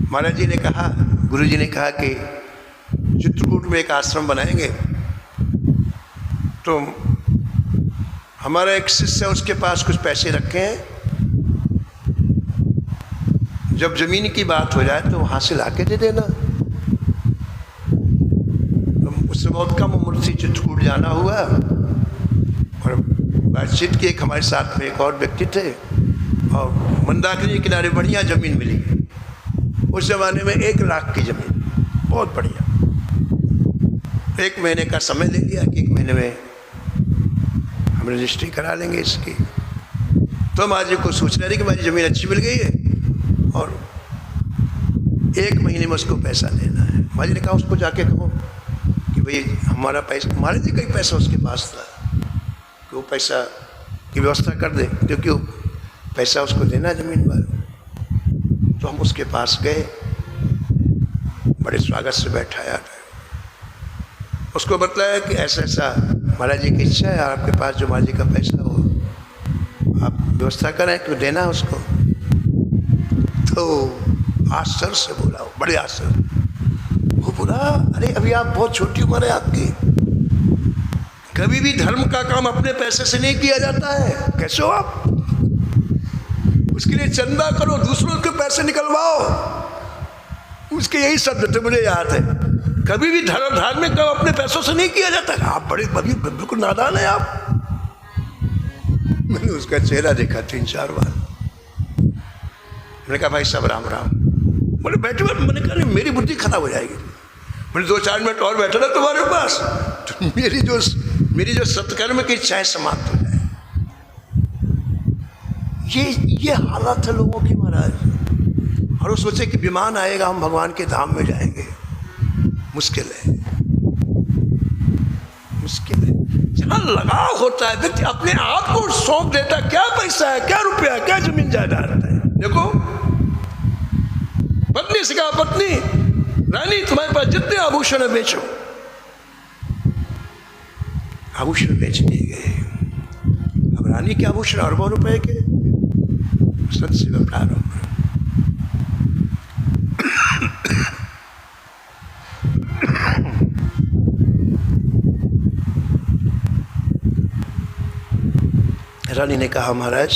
महाराज जी ने कहा, गुरु जी ने कहा कि चित्रकूट में एक आश्रम बनाएंगे। तो हमारा एक शिष्य है, उसके पास कुछ पैसे रखे हैं, जब जमीन की बात हो जाए तो वहाँ से लाके दे देना। तो उससे बहुत कम उम्र से चित्रकूट जाना हुआ और बातचीत की। एक हमारे साथ में एक और व्यक्ति थे और मंदाकिनी के किनारे बढ़िया ज़मीन मिली। उस ज़माने में 1 लाख की ज़मीन, बहुत बढ़िया। 1 महीने का समय ले लिया कि 1 महीने में हम रजिस्ट्री करा लेंगे इसकी। तो माजी को सोचना रही कि हमारी ज़मीन अच्छी मिल गई है और 1 महीने में उसको पैसा देना है। माजी ने कहा उसको जाके कहो कि भाई हमारा पैसा, हमारे जी कई पैसा उसके पास था कि वो पैसा की व्यवस्था कर दे, क्योंकि वो पैसा उसको देना ज़मीन पर। तो हम उसके पास गए, बड़े स्वागत से बैठाया, उसको बताया कि ऐसा ऐसा महाराज जी की इच्छा है, आपके पास जो महाराज जी का पैसा हो आप व्यवस्था करें कि देना उसको। तो आश्चर्य से बोला, वो बड़े आश्चर्य, वो बोला अरे अभी आप बहुत छोटी उम्र है आपकी, कभी भी धर्म का काम अपने पैसे से नहीं किया जाता है, कैसे हो आप? उसके लिए चंदा करो, दूसरों के पैसे निकलवाओ। उसके यही शब्द थे, मुझे याद है, कभी भी धार्मिक काम अपने पैसों से नहीं किया जाता। आप बड़े बिल्कुल नादान है आप। मैंने उसका चेहरा देखा 3-4 बार। मैंने कहा भाई साहब राम राम। बोले बैठे बैठे, मैंने कहा मेरी बुद्धि खराब हो जाएगी। मैंने 2-4 मिनट और बैठा ना तुम्हारे पास, तो मेरी जो सत्कर्म की इच्छाएं समाप्त हो जाए। ये हालत है लोगों की महाराज। और वो सोचे कि विमान आएगा हम भगवान के धाम में जाएंगे। मुश्किल है, मुश्किल है। जहाँ लगाव होता है व्यक्ति अपने आप को सौंप देता, क्या पैसा है, क्या रुपया है, क्या जमीन जायदाद है। देखो पत्नी से कहा, पत्नी रानी तुम्हारे पास जितने आभूषण है बेचो। आभूषण बेच दिए गए। अब रानी के आभूषण अरबों रुपए के, संत सेवा प्रारंभ। रानी ने कहा, महाराज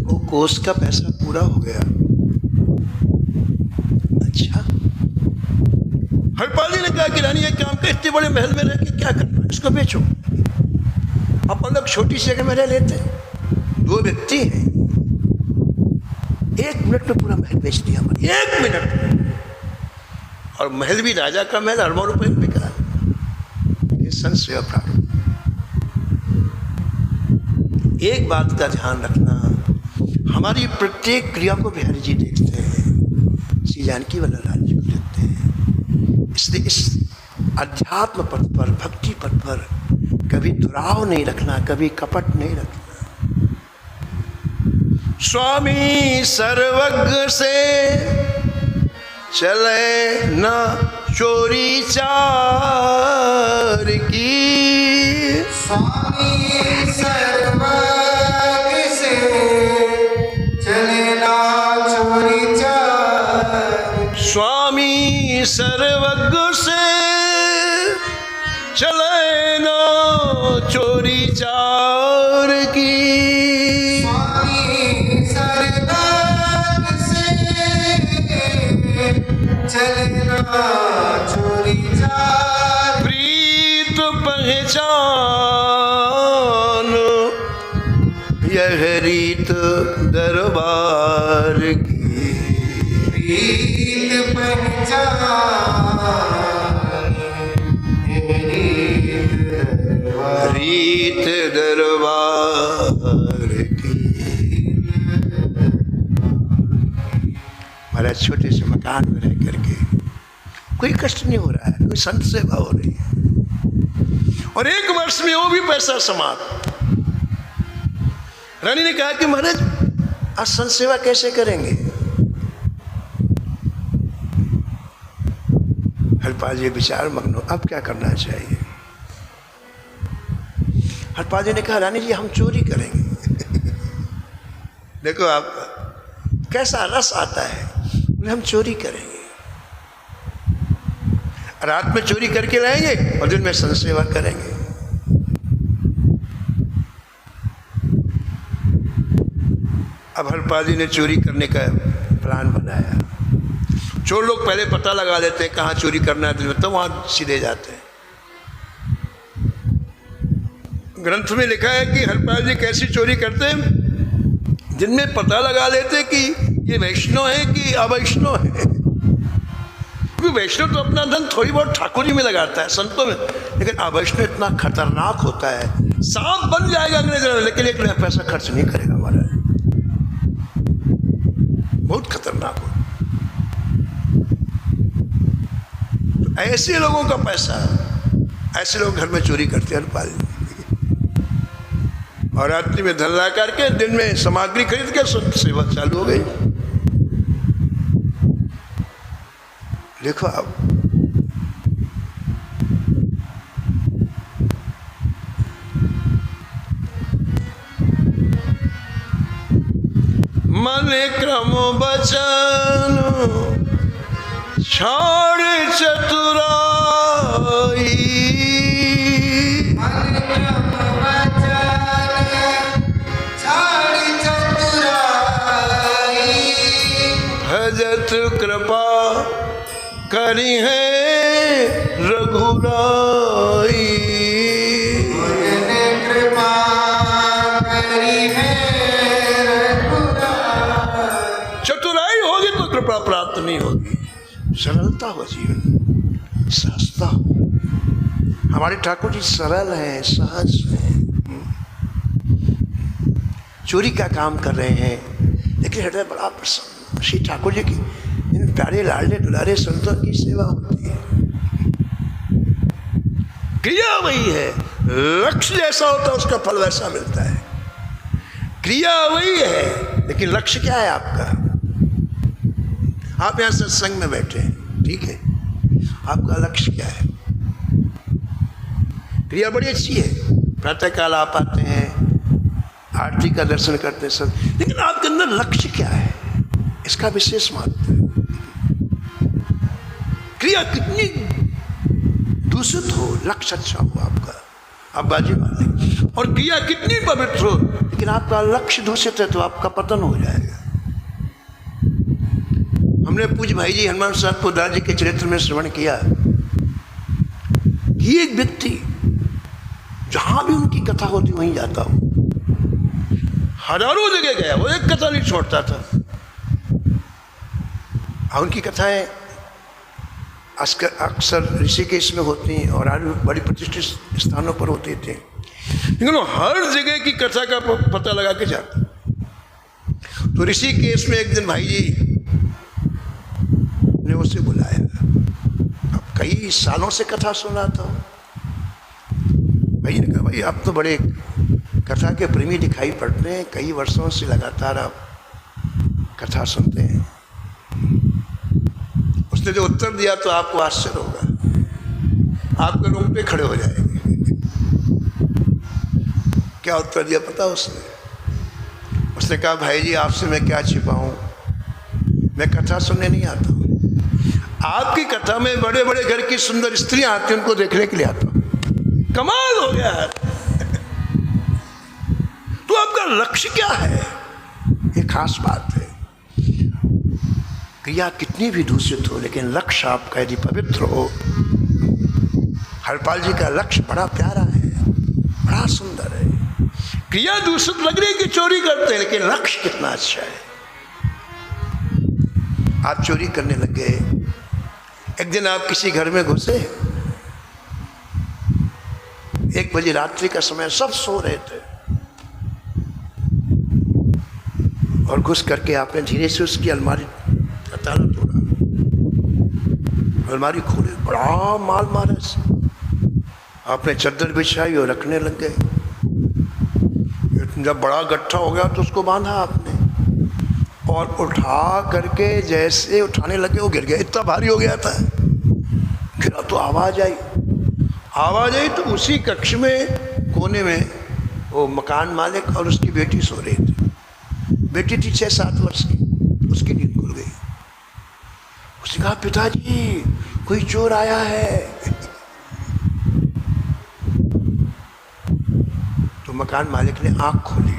वो कोष का पैसा पूरा हो गया। अच्छा। हरपाल जी ने कहा कि रानी ये काम कर, इतने बड़े महल में रह के क्या करना है, इसको बेचो। अपन लोग छोटी सी जगह में रह लेते हैं, 2 व्यक्ति हैं, 1 मिनट में पूरा महल बेच दिया हमारे, 1 मिनट। और महल भी राजा का महल अरबों रुपए में बिका। ये संत सेवा प्रारंभ। एक बात का ध्यान रखना, हमारी प्रत्येक क्रिया को बिहारी जी देखते हैं, श्री जानकी वाला लाल जी को देखते हैं। इसलिए इस अध्यात्म पथ पर, भक्ति पथ पर कभी दुराव नहीं रखना, कभी कपट नहीं रखना। स्वामी सर्वज्ञ से चले न चोरी चार की। स्वामी सर्वज्ञ से चले ना चोरी चार। स्वामी सर्वज्ञ से चले न चोरी चार की। स्वामी सर्वज्ञ से चले ना चोरी चार। प्रीत पहचान यह रीत दरबार की। प्रीत पहचान यह रीत दरबार की। महाराज छोटे से मकान में रह करके कोई कष्ट नहीं हो रहा है, कोई संत सेवा हो रही है, और 1 वर्ष में वो भी पैसा समाप्त। रानी ने कहा कि महाराज आज संत सेवा कैसे करेंगे। हरपाल जी विचार मग्न हो, अब क्या करना चाहिए। हरपाल जी ने कहा, रानी जी हम चोरी करेंगे। देखो आप कैसा रस आता है, हम चोरी करेंगे, रात में चोरी करके लाएंगे और दिन में संत सेवा करेंगे। अब हरपाल जी ने चोरी करने का प्लान बनाया। चोर लोग पहले पता लगा लेते हैं कहाँ चोरी करना है दिन में, तो वहां सीधे जाते हैं। ग्रंथ में लिखा है कि हरपाल जी कैसी चोरी करते हैं, दिन में पता लगा लेते कि ये वैष्णव है कि अवैष्णव है। क्योंकि वैष्णव तो अपना धन थोड़ी बहुत ठाकुर जी में लगाता है, संतों में, लेकिन अवैष्णव इतना खतरनाक होता है, सांप बन जाएगा अगले दिन, लेकिन 1 नया पैसा खर्च नहीं करेगा हमारा, बहुत खतरनाक हो। तो ऐसे लोगों का पैसा, ऐसे लोग घर में चोरी करते हैं हरपाल जी, और रात्रि में धन ला करके दिन में सामग्री खरीद के सेवा चालू हो गई। देखो अब मन क्रम बचन छोड़ चतुराई। मन क्रम बचन छोड़ चतुराई। भजत कृपा करी है रघुराई। मुझने कृपा करी है रघुराई। चतुराई होगी तो कृपा प्राप्त नहीं होगी, सरलता हो जीवन, सहजता हो। हमारे ठाकुर जी सरल हैं, सहज हैं, चोरी का काम कर रहे हैं, लेकिन हृदय बड़ा प्रसन्न। श्री ठाकुर जी की इन प्यारे लाडले दुलारे संतों की सेवा होती है। क्रिया वही है, लक्ष्य जैसा होता है उसका फल वैसा मिलता है। क्रिया वही है, लेकिन लक्ष्य क्या है आपका। आप यहाँ सत्संग में बैठे हैं, ठीक है, आपका लक्ष्य क्या है? क्रिया बड़ी अच्छी है, प्रातःकाल आप आते हैं, आरती का दर्शन करते हैं सब, लेकिन आपके अंदर लक्ष्य क्या है, इसका विशेष महत्व है। क्रिया कितनी दूषित हो, लक्ष्य अच्छा हो आपका, आप बाजी मार लें। और क्रिया कितनी पवित्र हो, लेकिन आपका लक्ष्य दूषित है तो आपका पतन हो जाएगा। हमने पूज्य भाई जी हनुमान साहब पोदार जी के चरित्र में श्रवण किया कि एक व्यक्ति जहां भी उनकी कथा होती वहीं जाता हो, हजारों जगह गया, वो एक कथा नहीं छोड़ता था। और उनकी कथाएं अक्सर ऋषिकेश में होती हैं और आज बड़ी प्रतिष्ठित स्थानों पर होते थे, लेकिन वो हर जगह की कथा का पता लगा के जाता। तो ऋषिकेश में एक दिन भाई जी ने उसे बुलाया, अब कई सालों से कथा सुना था। भाई ने कहा, भाई आप तो बड़े कथा के प्रेमी दिखाई पड़ते हैं, कई वर्षों से लगातार आप कथा सुनते हैं। उसने जो उत्तर दिया तो आपको आश्चर्य होगा, आपके रोंगटे खड़े हो जाएंगे। क्या उत्तर दिया पता उसने? उसने कहा, भाई जी आपसे मैं क्या छिपाऊं, मैं कथा सुनने नहीं आता हूं, आपकी कथा में बड़े बड़े घर की सुंदर स्त्रियां आती हैं, उनको देखने के लिए आता हूं। कमाल हो गया। तो आपका लक्ष्य क्या है, ये खास बात है। क्रिया कितनी भी दूषित हो, लेकिन लक्ष्य आपका यदि पवित्र हो। हरपाल जी का लक्ष्य बड़ा प्यारा है, बड़ा सुंदर है। क्रिया दूषित लग रही कि चोरी करते हैं, लेकिन लक्ष्य कितना अच्छा है। आप चोरी करने लग गए। एक दिन आप किसी घर में घुसे, 1 बजे रात्रि का समय, सब सो रहे थे, और घुस करके आपने धीरे से उसकी अलमारी का ताला तोड़ा, अलमारी खोली, बड़ा माल मारा से। आपने चादर बिछाई और रखने लग गए। जब बड़ा गट्ठा हो गया तो उसको बांधा आपने, और उठा करके जैसे उठाने लगे वो गिर गया, इतना भारी हो गया था। गिरा तो आवाज आई तो उसी कक्ष में कोने में वो मकान मालिक और उसकी बेटी सो रही थी। बेटी थी 6-7 वर्ष की, उसकी नींद खुल गई। उसने कहा, पिताजी कोई चोर आया है। तो मकान मालिक ने आंख खोली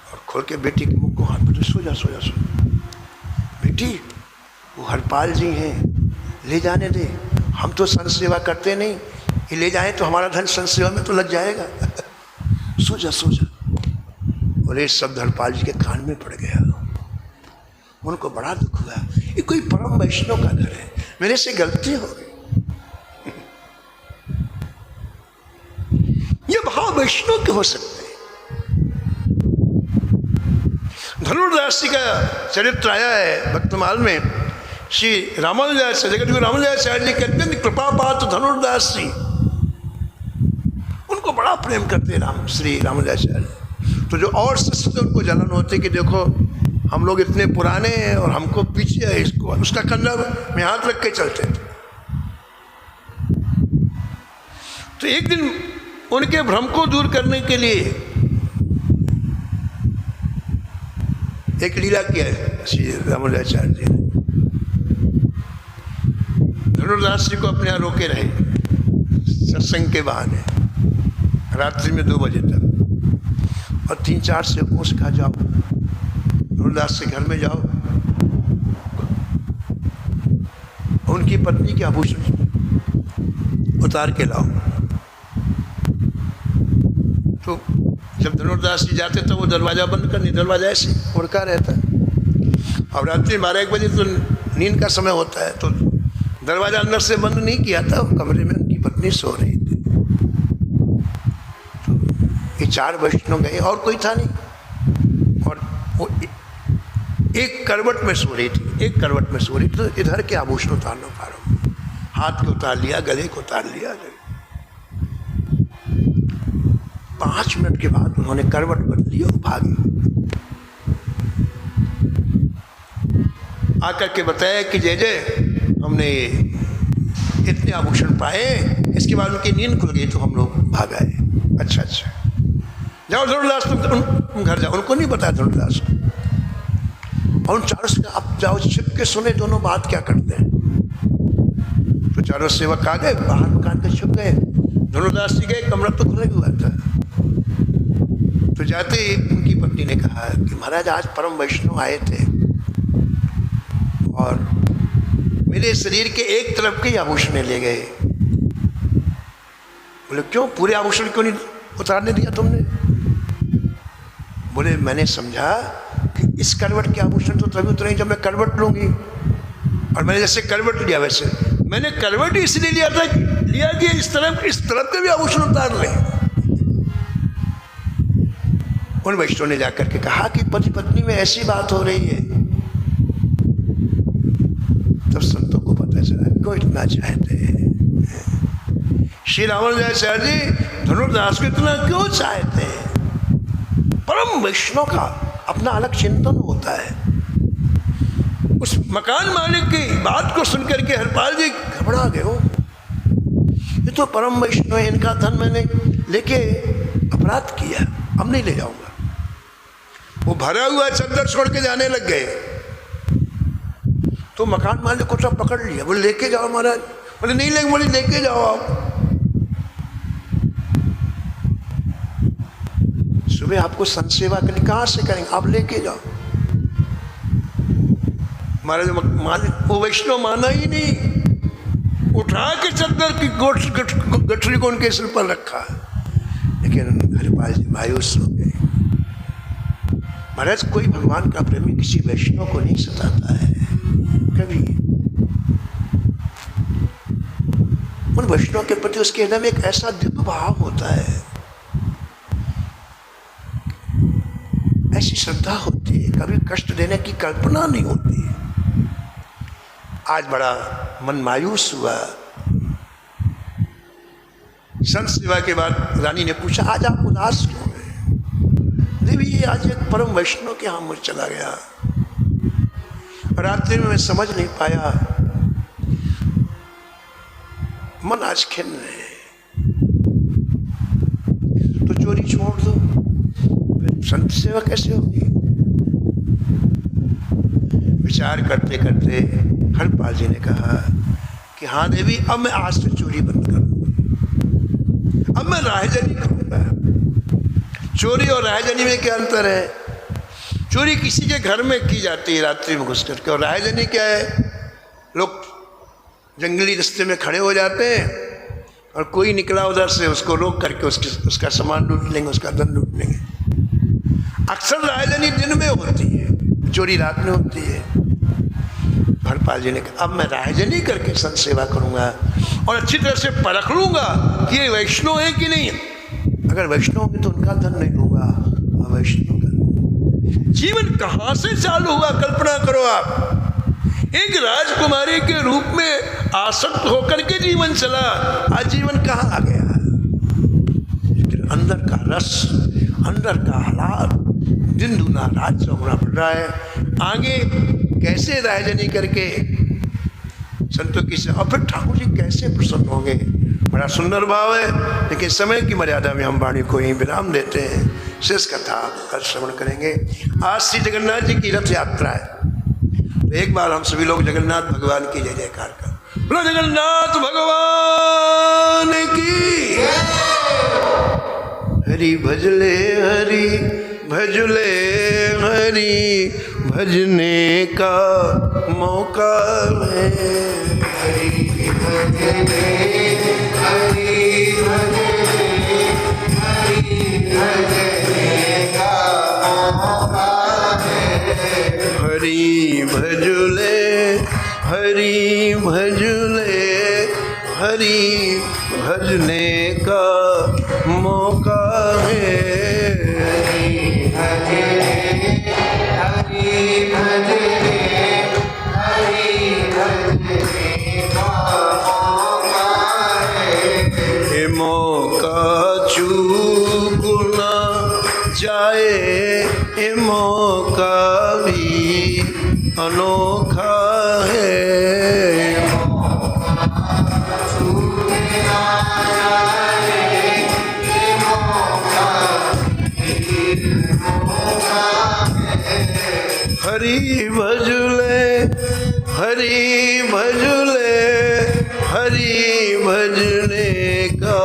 और खोल के बेटी के मुंह को हाथ में, सो जा बेटी, वो हरपाल जी हैं, ले जाने दे, हम तो संत सेवा करते नहीं, ये ले जाएं तो हमारा धन संत सेवा में तो लग जाएगा। सो जा। और ये शब्द हरपाल जी के कान में पड़ गया। उनको बड़ा दुख हुआ, ये कोई परम वैष्णव का घर है, मेरे से गलती हो गई। ये भाव वैष्णव के हो सकते हैं। धनुर्दास जी का चरित्र आया है भक्तमाल में। श्री रामानुजाचार्य, जगत गुरु रामानुजाचार्य जी कहते हैं, कृपा पात्र धनुर्दास जी, उनको बड़ा प्रेम करते श्री रामानुजाचार्य। तो जो और शिष्य थे उनको जलन होती कि देखो हम लोग इतने पुराने हैं और हमको पीछे है, इसको उसका कंधा में हाथ रख के चलते थे। तो एक दिन उनके भ्रम को दूर करने के लिए एक लीला किया है श्री रामानुजाचार्य जी ने। धनुर्दास जी को अपने यहाँ रोके रहे सत्संग के बहाने, रात्रि में 2 बजे तक, और 3-4 सेवकों से कहा, जाओ धनुर्दास के घर में जाओ, उनकी पत्नी के आभूषण उतार के लाओ। तो जब धनुर्दास जी जाते तो वो दरवाजा बंद कर, नहीं दरवाजा ऐसे उड़का रहता है। अब रात्रि 12-1 बजे तो नींद का समय होता है, तो दरवाजा अंदर से बंद नहीं किया था, कमरे में उनकी पत्नी सो रही थी। तो ये 4 वैष्णव गए और कोई था नहीं, और वो एक करवट में सो रही थी, तो इधर के आभूषण उतारना प्रारंभ, हाथ को उतार लिया, गले को उतार लिया। 5 मिनट के बाद उन्होंने करवट बदली और भागी। आकर के बताया कि जय जय हमने इतने आभूषण पाए। इसके बाद उनकी नींद खुल गई तो हम लोग भाग आए। अच्छा अच्छा, जाओ धनुर्दास तुम घर जाओ। उनको नहीं पता धनुर्दास को। और उन चारों से आप जाओ छिप के सुने दोनों बात क्या करते हैं। तो चारों सेवक आ गए, बाहर मकान के छुप गए। धनुर्दास जी गए, कमरा तो खुला हुआ था। तो जाते ही उनकी पत्नी ने कहा कि महाराज आज परम वैष्णव आए थे और मेरे शरीर के एक तरफ के आभूषण ले गए। बोले क्यों, पूरे आभूषण क्यों नहीं उतारने दिया तुमने? बोले मैंने समझा कि इस करवट के आभूषण तो तभी उतरेंगे जब मैं करवट लूंगी, और मैंने जैसे करवट लिया वैसे मैंने करवट इसलिए लिया कि इस तरफ के भी आभूषण उतार लें। उन वैष्णव ने जाकर के कहा कि पति पत्नी में ऐसी बात हो रही है। तब संतों को पता चला क्यों इतना चाहते हैं। श्री रामानुजाचार्य जी धनुर्दास को इतना क्यों चाहते हैं? परम वैष्णव का अपना अलग चिंतन होता है। उस मकान मालिक की बात को सुनकर के हरपाल जी घबरा गए। हो ये तो परम वैष्णव है, इनका धन मैंने लेके अपराध किया, अब नहीं ले जाऊंगा। वो भरा हुआ चद्दर छोड़ के जाने लग गए। तो मकान मालिक को सब पकड़ लिया। बोले लेके जाओ महाराज। बोले नहीं लेंगे। बोले लेके जाओ आप। सुबह आपको संत सेवा करनी कहाँ से करेंगे, आप लेके जाओ। महाराज मालिक वो वैष्णव माना ही नहीं, उठा के चद्दर की गठरी को उनके सिर पर रखा। लेकिन हरिपाल जी मायूस हो गए। महाराज कोई भगवान का प्रेमी किसी वैष्णव को नहीं सताता है कभी। उन वैष्णव के प्रति उसके हृदय में एक ऐसा दिव्य भाव होता है, ऐसी श्रद्धा होती है, कभी कष्ट देने की कल्पना नहीं होती। आज बड़ा मन मायूस हुआ। संत सेवा के बाद रानी ने पूछा आज आप उदास क्यों हैं? देवी ये आज एक परम वैष्णव के यहाँ मुझ चला गया। रात्रि में मैं समझ नहीं पाया, मन आज खिन्न है। तो चोरी छोड़ दो, फिर संत सेवा कैसे होगी? विचार करते करते हरपाल जी ने कहा कि हाँ देवी, अब मैं आज से चोरी बंद कर दूंगा, अब मैं राहजनी करूंगा। चोरी और राहजनी में क्या अंतर है? चोरी किसी के घर में की जाती है रात्रि में घुस करके, और राहजनी क्या है? लोग जंगली रास्ते में खड़े हो जाते हैं और कोई निकला उधर से उसको रोक करके उसका सामान लूट लेंगे, उसका धन लूट लेंगे। अक्सर राहजनी दिन में होती है, चोरी रात में होती है। हरपाल जी ने कहा अब मैं राहजनी करके संत सेवा करूंगा और अच्छी तरह से परख लूंगा कि ये वैष्णव है कि नहीं। अगर वैष्णव होंगे तो उनका धन नहीं लूंगा, वैष्णव का जीवन कहां से चालू हुआ? कल्पना करो आप, एक राजकुमारी के रूप में आसक्त होकर के जीवन चला, आज जीवन कहाँ आ गया? लेकिन अंदर का रस, अंदर का हालात दिन दूना रात होना पड़ रहा है। आगे कैसे राहजनी करके संतों की सेवा, और फिर ठाकुर जी कैसे प्रसन्न होंगे? बड़ा सुंदर भाव है। लेकिन समय की मर्यादा में हम वाणी को यहीं विराम देते हैं। शेष कथा कल श्रवण करेंगे। आज श्री जगन्नाथ जी की रथ यात्रा है, तो एक बार हम सभी लोग जगन्नाथ भगवान की जय जयकार कर। बोलो जगन्नाथ भगवान की। हरि भजले हरि भजले हरि, भजने का मौका है। हरि भजले हरि भजले हरि भजने का मौका है। हरि भजले हरि भजले हरि भजने का मौका है। हरि भजले हरि भजले हरि भजने का मौका है। ये मौका चूक न जाए, ये मौका भी अनोखा है। हरि भजले हरि भजले हरि भजने का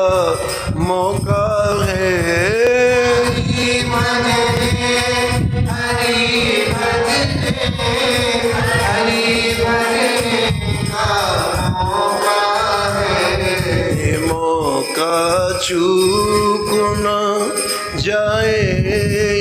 मौका है। ये मौका चूक न जाए